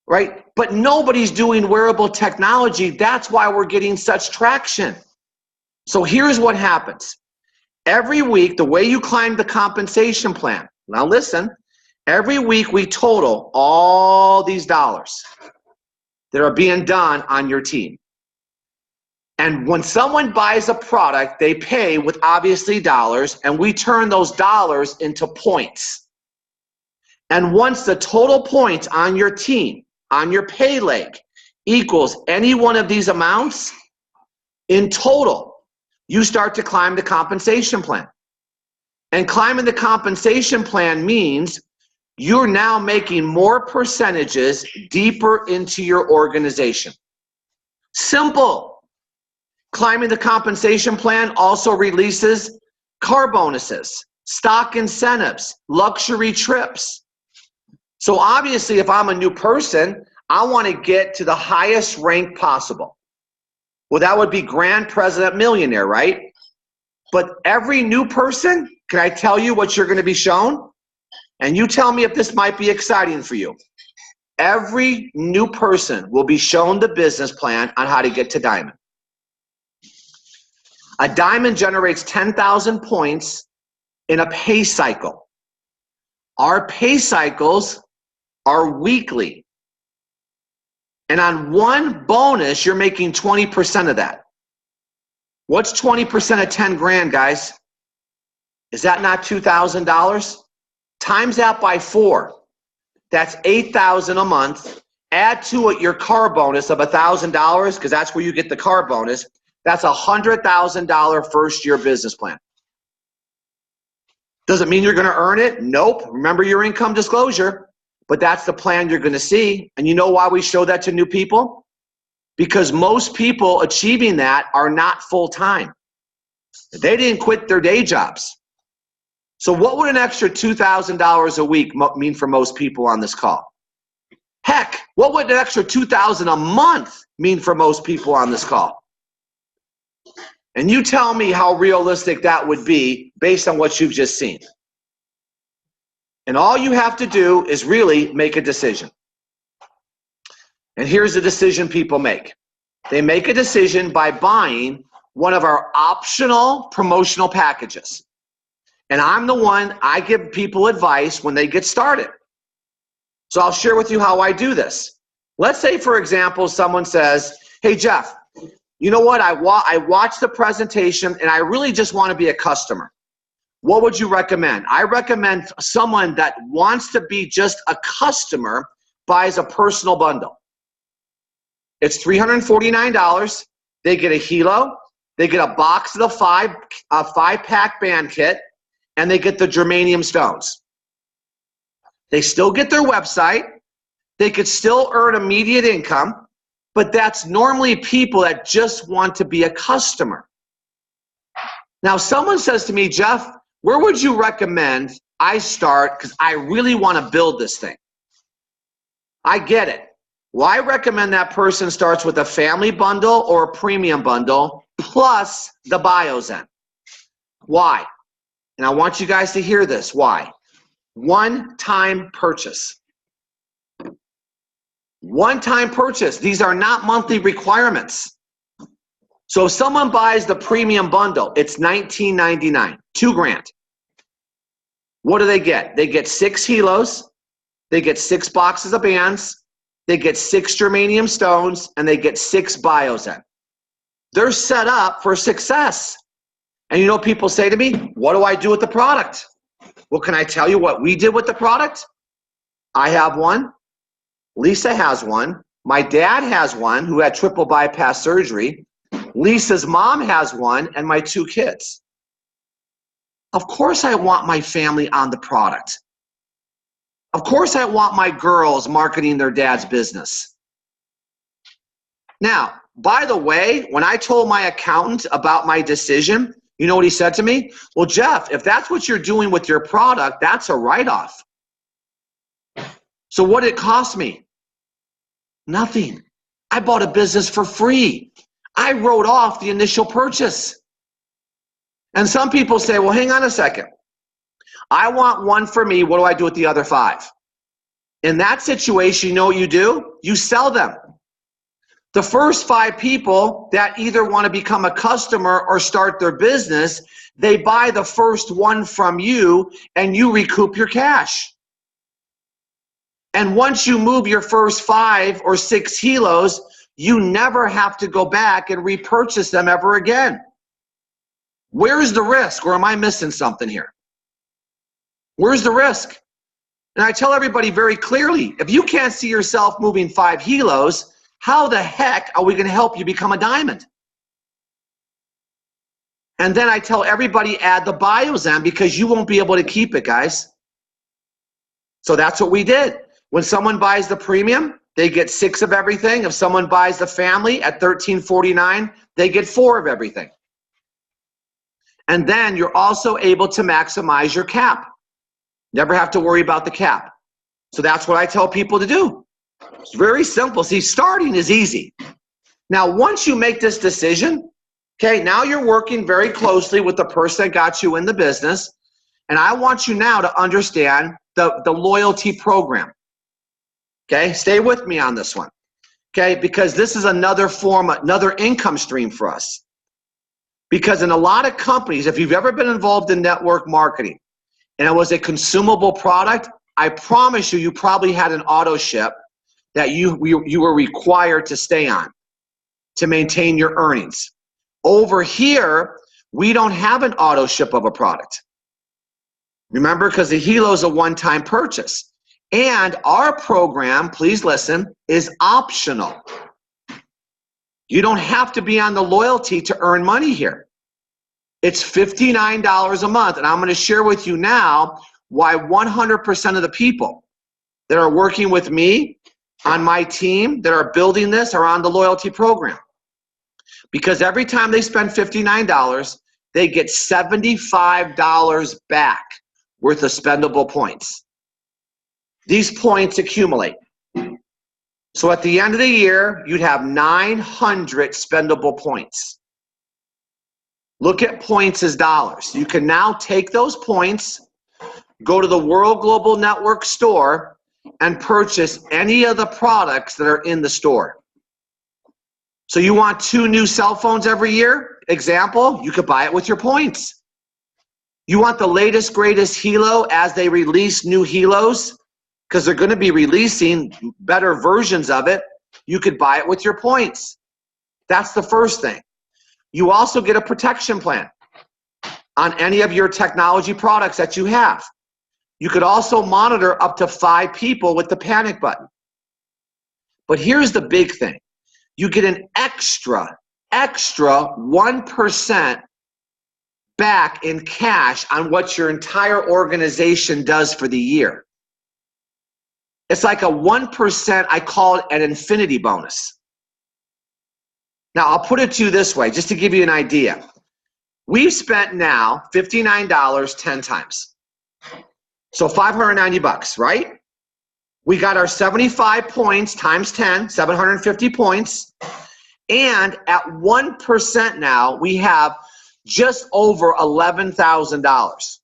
right? But nobody's doing wearable technology. That's why we're getting such traction. So here's what happens. Every week, the way you climb the compensation plan, now listen, every week we total all these dollars that are being done on your team. And when someone buys a product, they pay with obviously dollars, and we turn those dollars into points. And once the total points on your team, on your pay leg, equals any one of these amounts, in total, you start to climb the compensation plan. And climbing the compensation plan means you're now making more percentages deeper into your organization. Simple. Climbing the compensation plan also releases car bonuses, stock incentives, luxury trips. So obviously, if I'm a new person, I want to get to the highest rank possible. Well, that would be Grand President Millionaire, right? But every new person, can I tell you what you're going to be shown? And you tell me if this might be exciting for you. Every new person will be shown the business plan on how to get to diamond. A diamond generates 10,000 points in a pay cycle. Our pay cycles are weekly. And on one bonus, you're making 20% of that. What's 20% of 10 grand, guys? Is that not $2,000? Times that by 4. That's $8,000 a month. Add to it your car bonus of $1,000, because that's where you get the car bonus. That's a $100,000 first year business plan. Does it mean you're going to earn it? Nope. Remember your income disclosure. But that's the plan you're going to see. And you know why we show that to new people? Because most people achieving that are not full-time. They didn't quit their day jobs. So what would an extra $2,000 a week mean for most people on this call? Heck, what would an extra $2,000 a month mean for most people on this call? And you tell me how realistic that would be based on what you've just seen. And all you have to do is really make a decision. And here's the decision people make. They make a decision by buying one of our optional promotional packages. And I'm the one, I give people advice when they get started. So I'll share with you how I do this. Let's say, for example, someone says, hey, Jeff, you know what? I watched the presentation and I really just want to be a customer. What would you recommend? I recommend someone that wants to be just a customer buys a personal bundle. It's $349. They get a Hilo, they get a box of the five-pack band kit, and they get the germanium stones. They still get their website. They could still earn immediate income, but that's normally people that just want to be a customer. Now, someone says to me, Jeff, where would you recommend I start because I really want to build this thing? I get it. Well, I recommend that person starts with a family bundle or a premium bundle plus the Biozen. Why? And I want you guys to hear this. Why? One-time purchase. One-time purchase. These are not monthly requirements. So if someone buys the premium bundle, it's $19.99, $2,000. What do they get? They get 6 Hilos, they get 6 boxes of bands, they get 6 germanium stones, and they get 6 Biozen. They're set up for success. And you know what people say to me? What do I do with the product? Well, can I tell you what we did with the product? I have one. Lisa has one. My dad has one who had triple bypass surgery. Lisa's mom has one, and my 2 kids. Of course I want my family on the product. Of course I want my girls marketing their dad's business. Now, by the way, when I told my accountant about my decision, you know what he said to me? Well, Jeff, if that's what you're doing with your product, that's a write-off. So what did it cost me? Nothing. I bought a business for free. I wrote off the initial purchase. And some people say, well, hang on a second. I want one for me. What do I do with the other 5? In that situation, you know what you do? You sell them. The first 5 people that either want to become a customer or start their business, they buy the first one from you and you recoup your cash. And once you move your first 5 or 6 Hilos, you never have to go back and repurchase them ever again. Where's the risk? Or am I missing something here? Where's the risk? And I tell everybody very clearly, if you can't see yourself moving 5 Hilos, how the heck are we going to help you become a diamond? And then I tell everybody add the Biozen because you won't be able to keep it, guys. So that's what we did. When someone buys the premium, they get 6 of everything. If someone buys the family at $13.49, they get 4 of everything. And then you're also able to maximize your cap. Never have to worry about the cap. So that's what I tell people to do. It's very simple. See, starting is easy. Now, once you make this decision, okay, now you're working very closely with the person that got you in the business. And I want you now to understand the loyalty program. Okay, stay with me on this one. Okay, because this is another form, another income stream for us. Because in a lot of companies, if you've ever been involved in network marketing and it was a consumable product, I promise you, you probably had an auto ship that you were required to stay on to maintain your earnings. Over here, we don't have an auto ship of a product. Remember, because the Hilo is a one-time purchase. And our program, please listen, is optional. You don't have to be on the loyalty to earn money here. It's $59 a month. And I'm going to share with you now why 100% of the people that are working with me on my team that are building this are on the loyalty program. Because every time they spend $59, they get $75 back worth of spendable points. These points accumulate. So at the end of the year, you'd have 900 spendable points. Look at points as dollars. You can now take those points, go to the World Global Network store, and purchase any of the products that are in the store. So you want 2 new cell phones every year? Example, you could buy it with your points. You want the latest, greatest Hilo as they release new Hilos? Because they're going to be releasing better versions of it. You could buy it with your points. That's the first thing. You also get a protection plan on any of your technology products that you have. You could also monitor up to 5 people with the panic button. But here's the big thing. You get an extra 1% back in cash on what your entire organization does for the year. It's like a 1%, I call it an infinity bonus. Now, I'll put it to you this way, just to give you an idea. We've spent now $59 10 times. So $590, right? We got our 75 points times 10, 750 points. And at 1% now, we have just over $11,000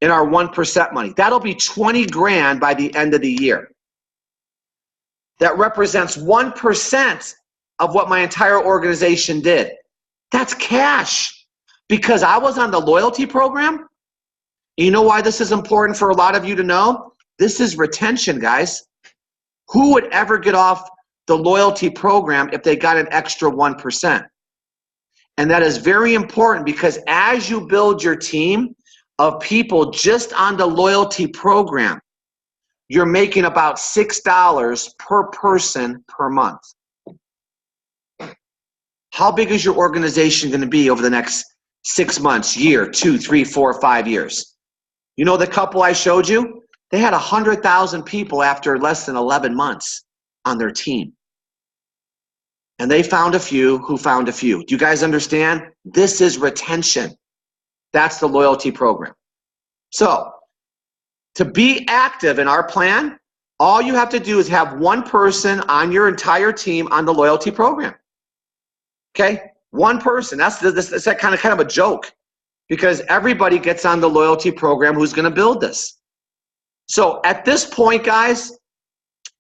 in our 1% money. That'll be 20 grand by the end of the year. That represents 1% of what my entire organization did. That's cash. Because I was on the loyalty program. You know why this is important for a lot of you to know? This is retention, guys. Who would ever get off the loyalty program if they got an extra 1%? And that is very important because as you build your team of people just on the loyalty program, you're making about $6 per person per month. How big is your organization going to be over the next 6 months, year, 2, 3, 4, 5 years? You know the couple I showed you? They had 100,000 people after less than 11 months on their team. And they found a few who found a few. Do you guys understand? This is retention. That's the loyalty program. So, to be active in our plan, all you have to do is have one person on your entire team on the loyalty program. Okay? One person. That's that kind of a joke because everybody gets on the loyalty program who's going to build this. So at this point, guys,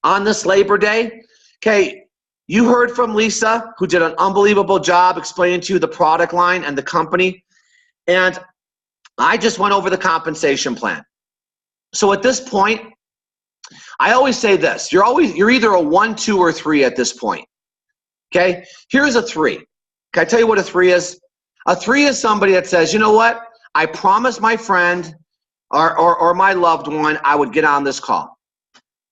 on this Labor Day, okay, you heard from Lisa, who did an unbelievable job explaining to you the product line and the company. And I just went over the compensation plan. So at this point, I always say this, you're either a 1, 2, or 3 at this point. Okay, here's a 3. Can I tell you what a 3 is? A 3 is somebody that says, you know what? I promised my friend or my loved one I would get on this call.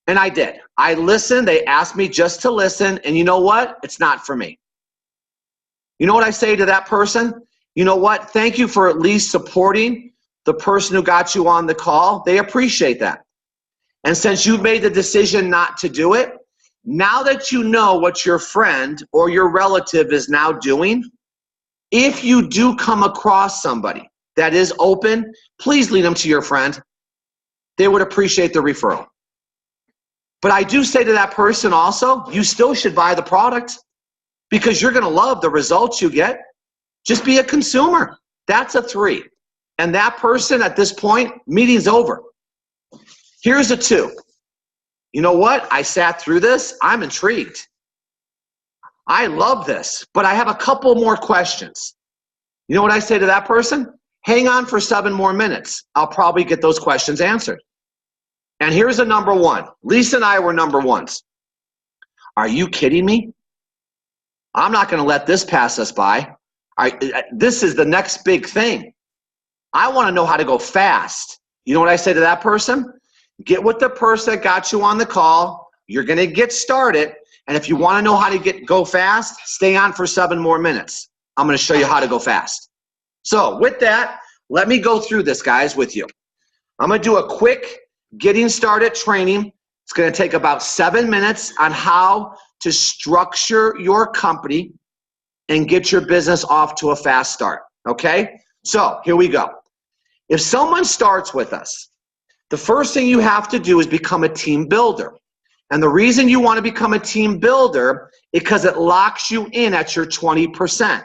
And I did. I listened. They asked me just to listen. And you know what? It's not for me. You know what I say to that person? You know what? Thank you for at least supporting the person who got you on the call. They appreciate that. And since you've made the decision not to do it, now that you know what your friend or your relative is now doing, if you do come across somebody that is open, please lead them to your friend. They would appreciate the referral. But I do say to that person also, you still should buy the product because you're going to love the results you get. Just be a consumer. That's a 3. And that person at this point, meeting's over. Here's a 2. You know what? I sat through this. I'm intrigued. I love this, but I have a couple more questions. You know what I say to that person? Hang on for 7 more minutes. I'll probably get those questions answered. And here's a number 1. Lisa and I were number 1s. Are you kidding me? I'm not going to let this pass us by. This is the next big thing. I want to know how to go fast. You know what I say to that person? Get with the person that got you on the call. You're going to get started. And if you want to know how to go fast, stay on for 7 more minutes. I'm going to show you how to go fast. So with that, let me go through this, guys, with you. I'm going to do a quick getting started training. It's going to take about 7 minutes on how to structure your company and get your business off to a fast start. Okay? So here we go. If someone starts with us, the first thing you have to do is become a team builder. And the reason you want to become a team builder is because it locks you in at your 20%.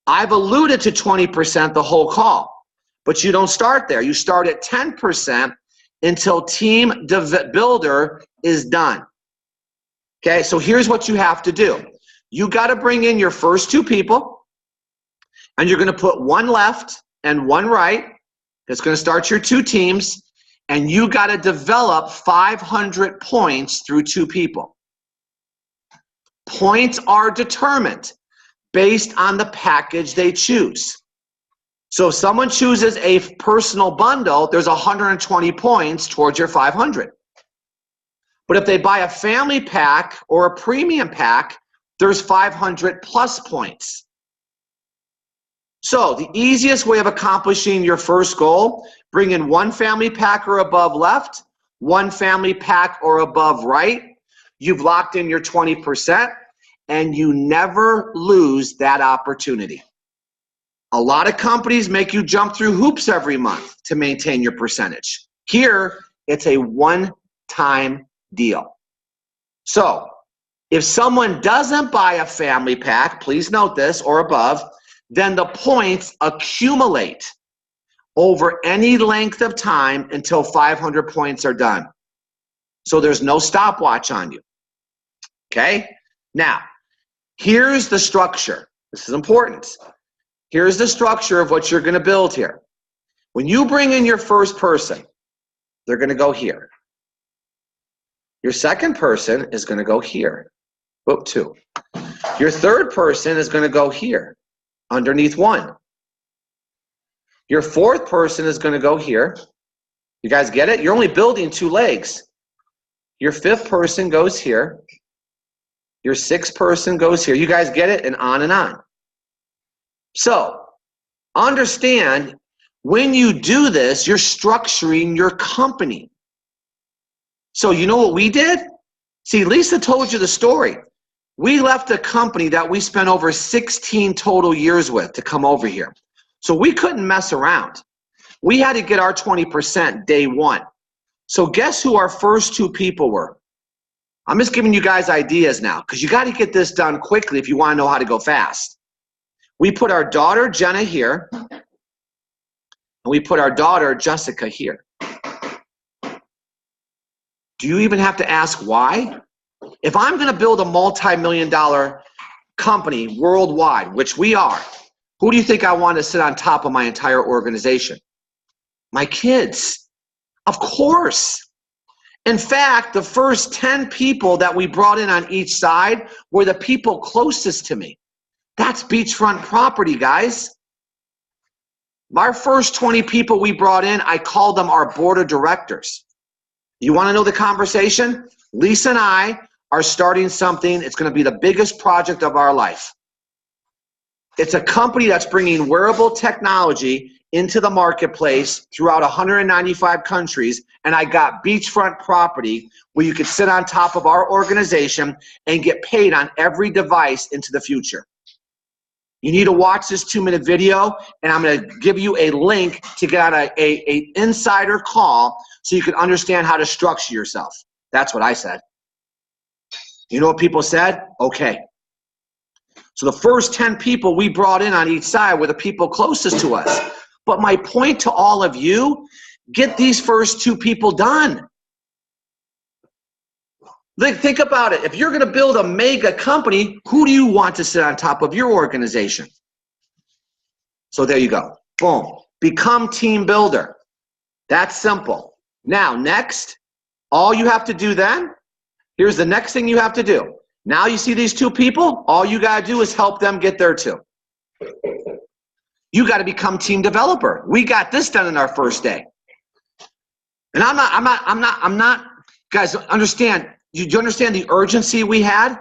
I've alluded to 20% the whole call, but you don't start there. You start at 10% until team builder is done. Okay, so here's what you have to do. You got to bring in your first 2 people, and you're going to put 1 left and 1 right. It's going to start your 2 teams. And you got to develop 500 points through 2 people. Points are determined based on the package they choose. So if someone chooses a personal bundle, there's 120 points towards your 500. But if they buy a family pack or a premium pack, there's 500 plus points. So the easiest way of accomplishing your first goal, bring in 1 family pack or above left, 1 family pack or above right. You've locked in your 20%, and you never lose that opportunity. A lot of companies make you jump through hoops every month to maintain your percentage. Here, it's a one-time deal. So if someone doesn't buy a family pack, please note this, or above, then the points accumulate over any length of time until 500 points are done. So there's no stopwatch on you. Okay? Now, here's the structure. This is important. Here's the structure of what you're going to build here. When you bring in your first person, they're going to go here. Your second person is going to go here. Whoop, 2. Your third person is going to go here. underneath 1. Your 4th person is going to go here. You guys get it? You're only building 2 legs. Your 5th person goes here. Your 6th person goes here. You guys get it? And on and on. So, understand, when you do this, you're structuring your company. So you know what we did? See, Lisa told you the story. We left a company that we spent over 16 total years with to come over here. So we couldn't mess around. We had to get our 20% day 1. So guess who our first 2 people were? I'm just giving you guys ideas now, because you got to get this done quickly if you want to know how to go fast. We put our daughter Jenna here, and we put our daughter Jessica here. Do you even have to ask why? If I'm going to build a multi-million-dollar company worldwide, which we are, who do you think I want to sit on top of my entire organization? My kids. Of course. In fact, the first 10 people that we brought in on each side were the people closest to me. That's beachfront property, guys. Our first 20 people we brought in, I called them our board of directors. You want to know the conversation? Lisa and I are starting something. It's going to be the biggest project of our life. It's a company that's bringing wearable technology into the marketplace throughout 195 countries, and I got beachfront property where you could sit on top of our organization and get paid on every device into the future. You need to watch this 2-minute video, and I'm going to give you a link to get on a insider call so you can understand how to structure yourself. That's what I said. You know what people said? Okay. So the first 10 people we brought in on each side were the people closest to us. But my point to all of you, get these first 2 people done. Think about it. If you're going to build a mega company, who do you want to sit on top of your organization? So there you go. Boom. Become team builder. That's simple. Now, next, all you have to do then, here's the next thing you have to do. Now you see these 2 people, all you got to do is help them get there too. You got to become team developer. We got this done in our first day. And I'm not, guys, understand, do you understand the urgency we had?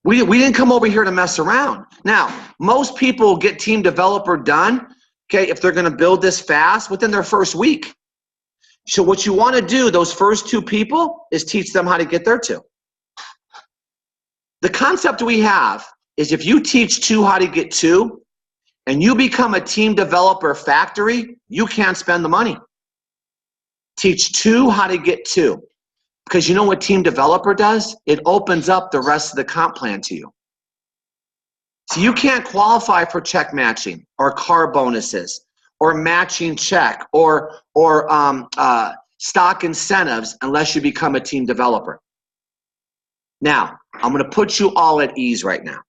We didn't come over here to mess around. Now, most people get team developer done, okay, if they're going to build this fast within their first week. So what you want to do, those first 2 people, is teach them how to get there too. The concept we have is if you teach 2 how to get 2, and you become a team developer factory, you can't spend the money. Teach 2 how to get 2. Because you know what team developer does? It opens up the rest of the comp plan to you. So you can't qualify for check matching or car bonuses or matching check or stock incentives unless you become a team developer. Now, I'm going to put you all at ease right now.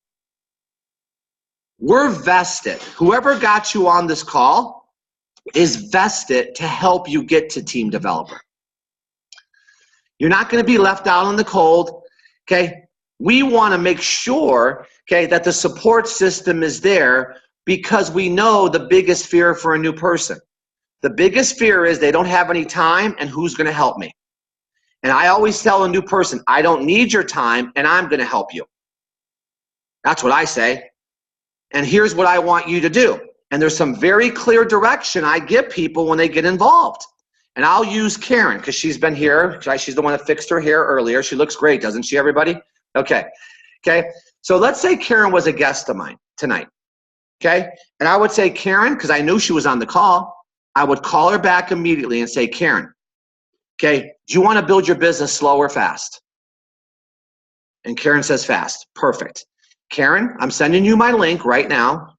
We're vested. Whoever got you on this call is vested to help you get to team developer. You're not going to be left out in the cold, okay? We want to make sure, okay, that the support system is there because we know the biggest fear for a new person. The biggest fear is they don't have any time and who's going to help me. And I always tell a new person, I don't need your time and I'm going to help you. That's what I say. And here's what I want you to do. And there's some very clear direction I give people when they get involved. And I'll use Karen because she's been here. She's the one that fixed her hair earlier. She looks great, doesn't she, everybody? Okay. Okay. So let's say Karen was a guest of mine tonight. Okay. And I would say, Karen, because I knew she was on the call, I would call her back immediately and say, Karen, okay, do you want to build your business slow or fast? And Karen says fast. Perfect. Karen, I'm sending you my link right now,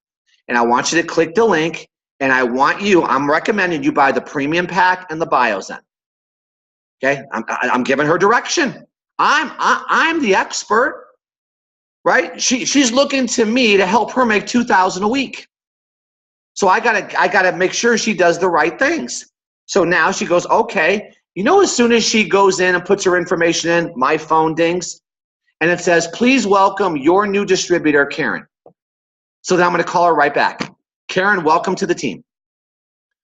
and I want you to click the link, and I'm recommending you buy the premium pack and the BioZen. Okay, I'm giving her direction. I'm the expert, right? She's looking to me to help her make $2,000 a week. So I gotta make sure she does the right things. So now she goes, okay. You know, as soon as she goes in and puts her information in, my phone dings. And it says, please welcome your new distributor, Karen. So then I'm going to call her right back. Karen, welcome to the team.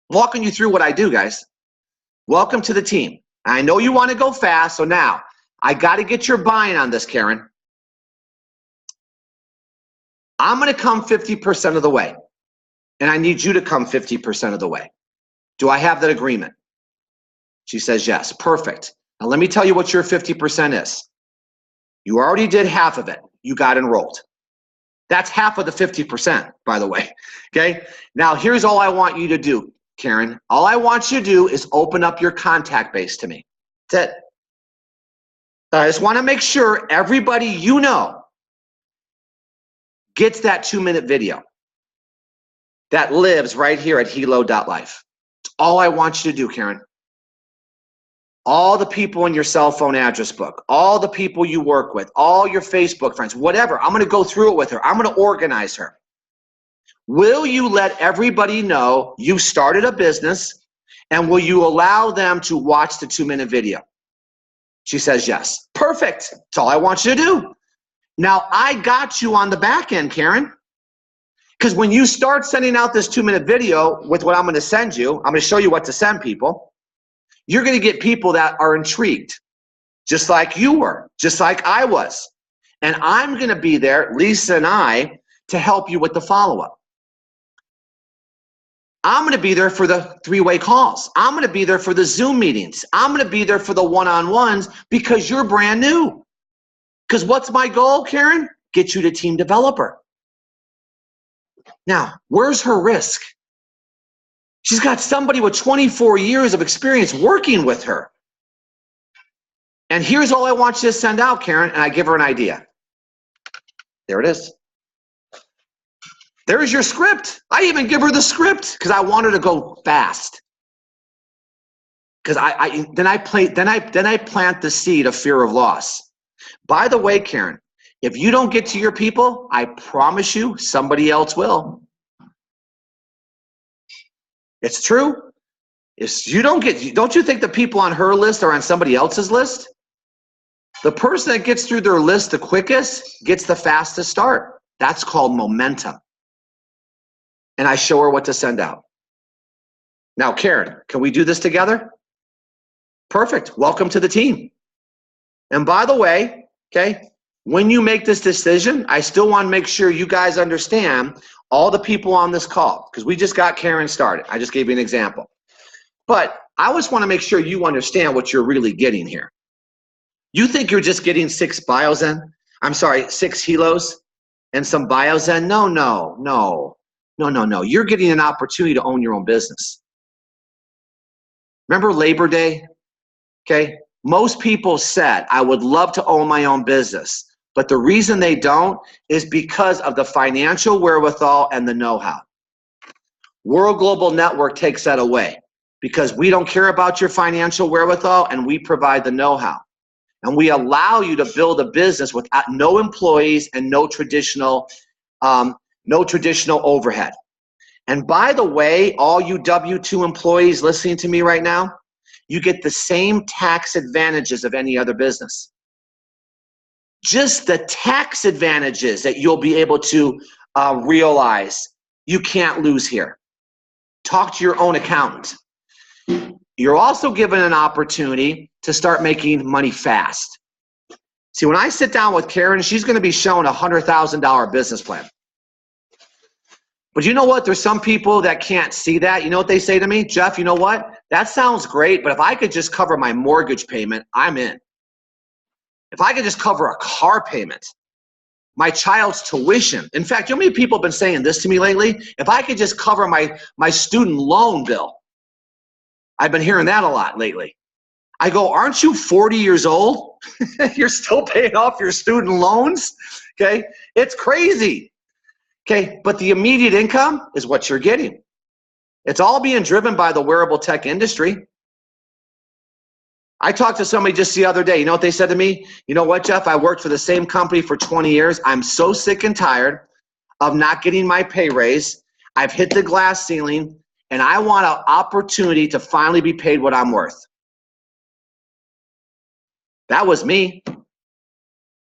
I'm walking you through what I do, guys. Welcome to the team. I know you want to go fast, so now I got to get your buy-in on this, Karen. I'm going to come 50% of the way, and I need you to come 50% of the way. Do I have that agreement? She says yes. Perfect. Now let me tell you what your 50% is. You already did half of it. You got enrolled. That's half of the 50%, by the way. Okay? Now here's all I want you to do, Karen. All I want you to do is open up your contact base to me. That's it. I just want to make sure everybody you know gets that 2-minute video that lives right here at hilo.life. It's all I want you to do, Karen. All the people in your cell phone address book, all the people you work with, all your Facebook friends, whatever. I'm going to go through it with her. I'm going to organize her. Will you let everybody know you started a business, and will you allow them to watch the 2-minute video? She says yes. Perfect. That's all I want you to do. Now, I got you on the back end, Karen, because when you start sending out this 2-minute video with what I'm going to send you, I'm going to show you what to send people. You're going to get people that are intrigued, just like you were, just like I was. And I'm going to be there, Lisa and I, to help you with the follow-up. I'm going to be there for the 3-way calls. I'm going to be there for the Zoom meetings. I'm going to be there for the one-on-ones because you're brand new. Because what's my goal, Karen? Get you to team developer. Now, where's her risk? She's got somebody with 24 years of experience working with her. And here's all I want you to send out, Karen, and I give her an idea. There it is. There's your script. I even give her the script because I want her to go fast. Because then I plant the seed of fear of loss. By the way, Karen, if you don't get to your people, I promise you somebody else will. It's true. Don't you think the people on her list are on somebody else's list? The person that gets through their list the quickest gets the fastest start. That's called momentum. And I show her what to send out. Now, Karen, can we do this together? Perfect. Welcome to the team. And by the way, okay, when you make this decision, I still want to make sure you guys understand all the people on this call, because we just got Karen started. I just gave you an example. But I just want to make sure you understand what you're really getting here. You think you're just getting 6 bios in? I'm sorry, 6 Hilos and some bios in? No. You're getting an opportunity to own your own business. Remember Labor Day? Okay, most people said, I would love to own my own business. But the reason they don't is because of the financial wherewithal and the know-how. World Global Network takes that away because we don't care about your financial wherewithal and we provide the know-how. And we allow you to build a business with no employees and no traditional overhead. And by the way, all you W-2 employees listening to me right now, you get the same tax advantages of any other business. Just the tax advantages that you'll be able to realize, you can't lose here. Talk to your own accountant. You're also given an opportunity to start making money fast. See, when I sit down with Karen, she's going to be shown a $100,000 business plan. But you know what? There's some people that can't see that. You know what they say to me? Jeff, you know what? That sounds great, but if I could just cover my mortgage payment, I'm in. If I could just cover a car payment, my child's tuition. In fact, you know how many people have been saying this to me lately? If I could just cover my student loan bill. I've been hearing that a lot lately. I go, aren't you 40 years old? You're still paying off your student loans? Okay, it's crazy. Okay, but the immediate income is what you're getting. It's all being driven by the wearable tech industry. I talked to somebody just the other day. You know what they said to me? You know what, Jeff? I worked for the same company for 20 years. I'm so sick and tired of not getting my pay raise. I've hit the glass ceiling, and I want an opportunity to finally be paid what I'm worth. That was me.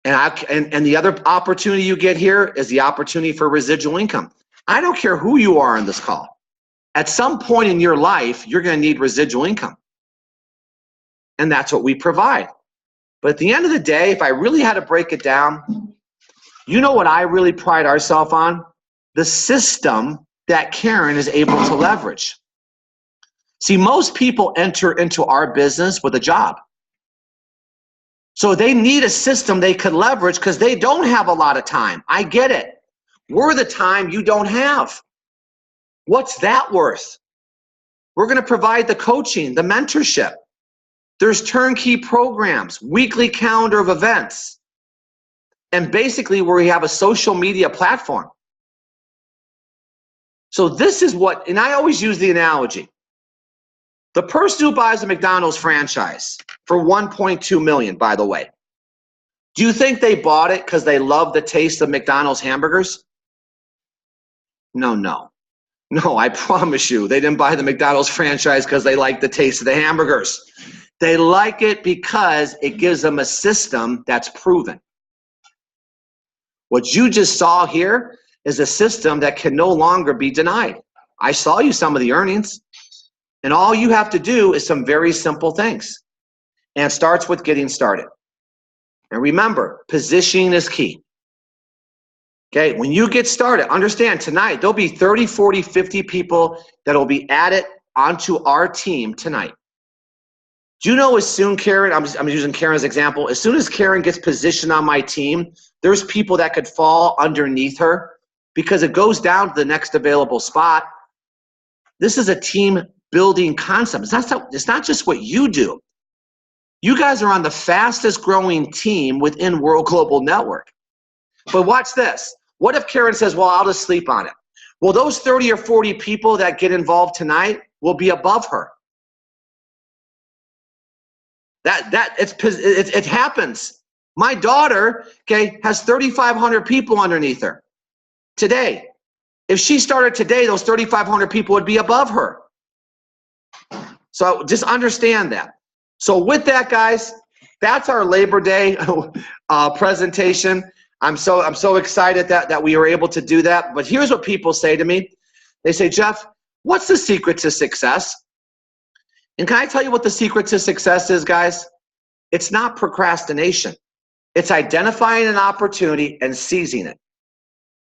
And the other opportunity you get here is the opportunity for residual income. I don't care who you are on this call. At some point in your life, you're going to need residual income. And that's what we provide. But at the end of the day, if I really had to break it down, you know what I really pride ourselves on? The system that Karen is able to leverage. See, most people enter into our business with a job. So they need a system they could leverage because they don't have a lot of time. I get it. We're the time you don't have. What's that worth? We're going to provide the coaching, the mentorship. There's turnkey programs, weekly calendar of events, and basically we have a social media platform. So this is what, and I always use the analogy. The person who buys a McDonald's franchise for $1.2 million, by the way, do you think they bought it because they love the taste of McDonald's hamburgers? No, I promise you, they didn't buy the McDonald's franchise because they like the taste of the hamburgers. They like it because it gives them a system that's proven. What you just saw here is a system that can no longer be denied. I saw you some of the earnings, and all you have to do is some very simple things. And it starts with getting started. And remember, positioning is key. Okay, when you get started, understand tonight, there'll be 30, 40, 50 people that will be added onto our team tonight. Do you know as soon, Karen, I'm using Karen as an example, as soon as Karen gets positioned on my team, there's people that could fall underneath her because it goes down to the next available spot. This is a team building concept. It's not just what you do. You guys are on the fastest growing team within World Global Network. But watch this. What if Karen says, well, I'll just sleep on it? Well, those 30 or 40 people that get involved tonight will be above her. It happens. My daughter, okay, has 3,500 people underneath her today. If she started today, those 3,500 people would be above her. So just understand that. So with that, guys, that's our Labor Day presentation. I'm so excited that we were able to do that. But here's what people say to me. They say, Jeff, what's the secret to success? And can I tell you what the secret to success is, guys? It's not procrastination. It's identifying an opportunity and seizing it.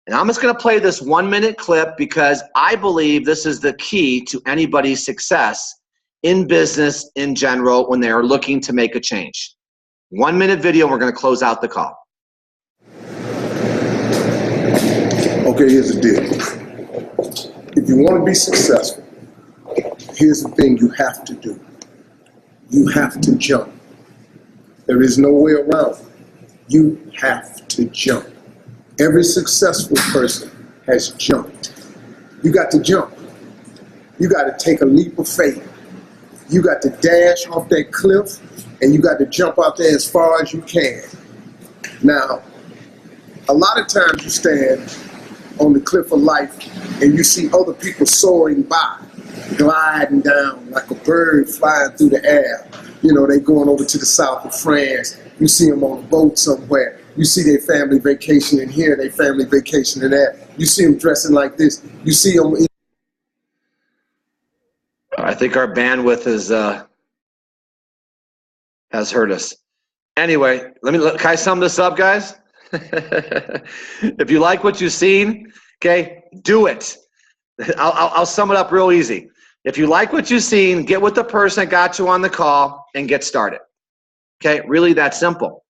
And I'm just going to play this 1-minute clip because I believe this is the key to anybody's success in business in general when they are looking to make a change. 1-minute video, and we're going to close out the call. Okay, here's the deal. If you want to be successful, here's the thing you have to do. You have to jump. There is no way around it. You have to jump. Every successful person has jumped. You got to jump. You got to take a leap of faith. You got to dash off that cliff, and you got to jump out there as far as you can. Now, a lot of times you stand on the cliff of life and you see other people soaring by, gliding down like a bird flying through the air. You know, they going over to the south of France. You see them on a boat somewhere. You see their family vacationing here, their family vacationing there. You see them dressing like this. You see them. I think our bandwidth has hurt us. Anyway, can I sum this up, guys? If you like what you've seen, okay, do it. I'll sum it up real easy. If you like what you've seen, get with the person that got you on the call and get started. Okay, really that simple.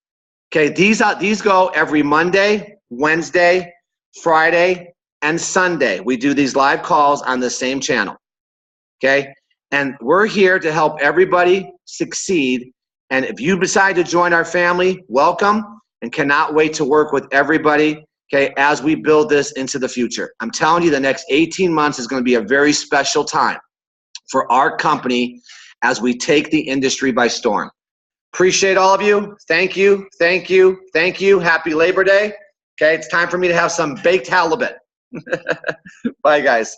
Okay, these go every Monday, Wednesday, Friday, and Sunday. We do these live calls on the same channel. Okay, and we're here to help everybody succeed. And if you decide to join our family, welcome, and cannot wait to work with everybody, okay, as we build this into the future. I'm telling you, the next 18 months is going to be a very special time for our company as we take the industry by storm. Appreciate all of you. Thank you, thank you, thank you. Happy Labor Day. Okay, it's time for me to have some baked halibut. Bye, guys.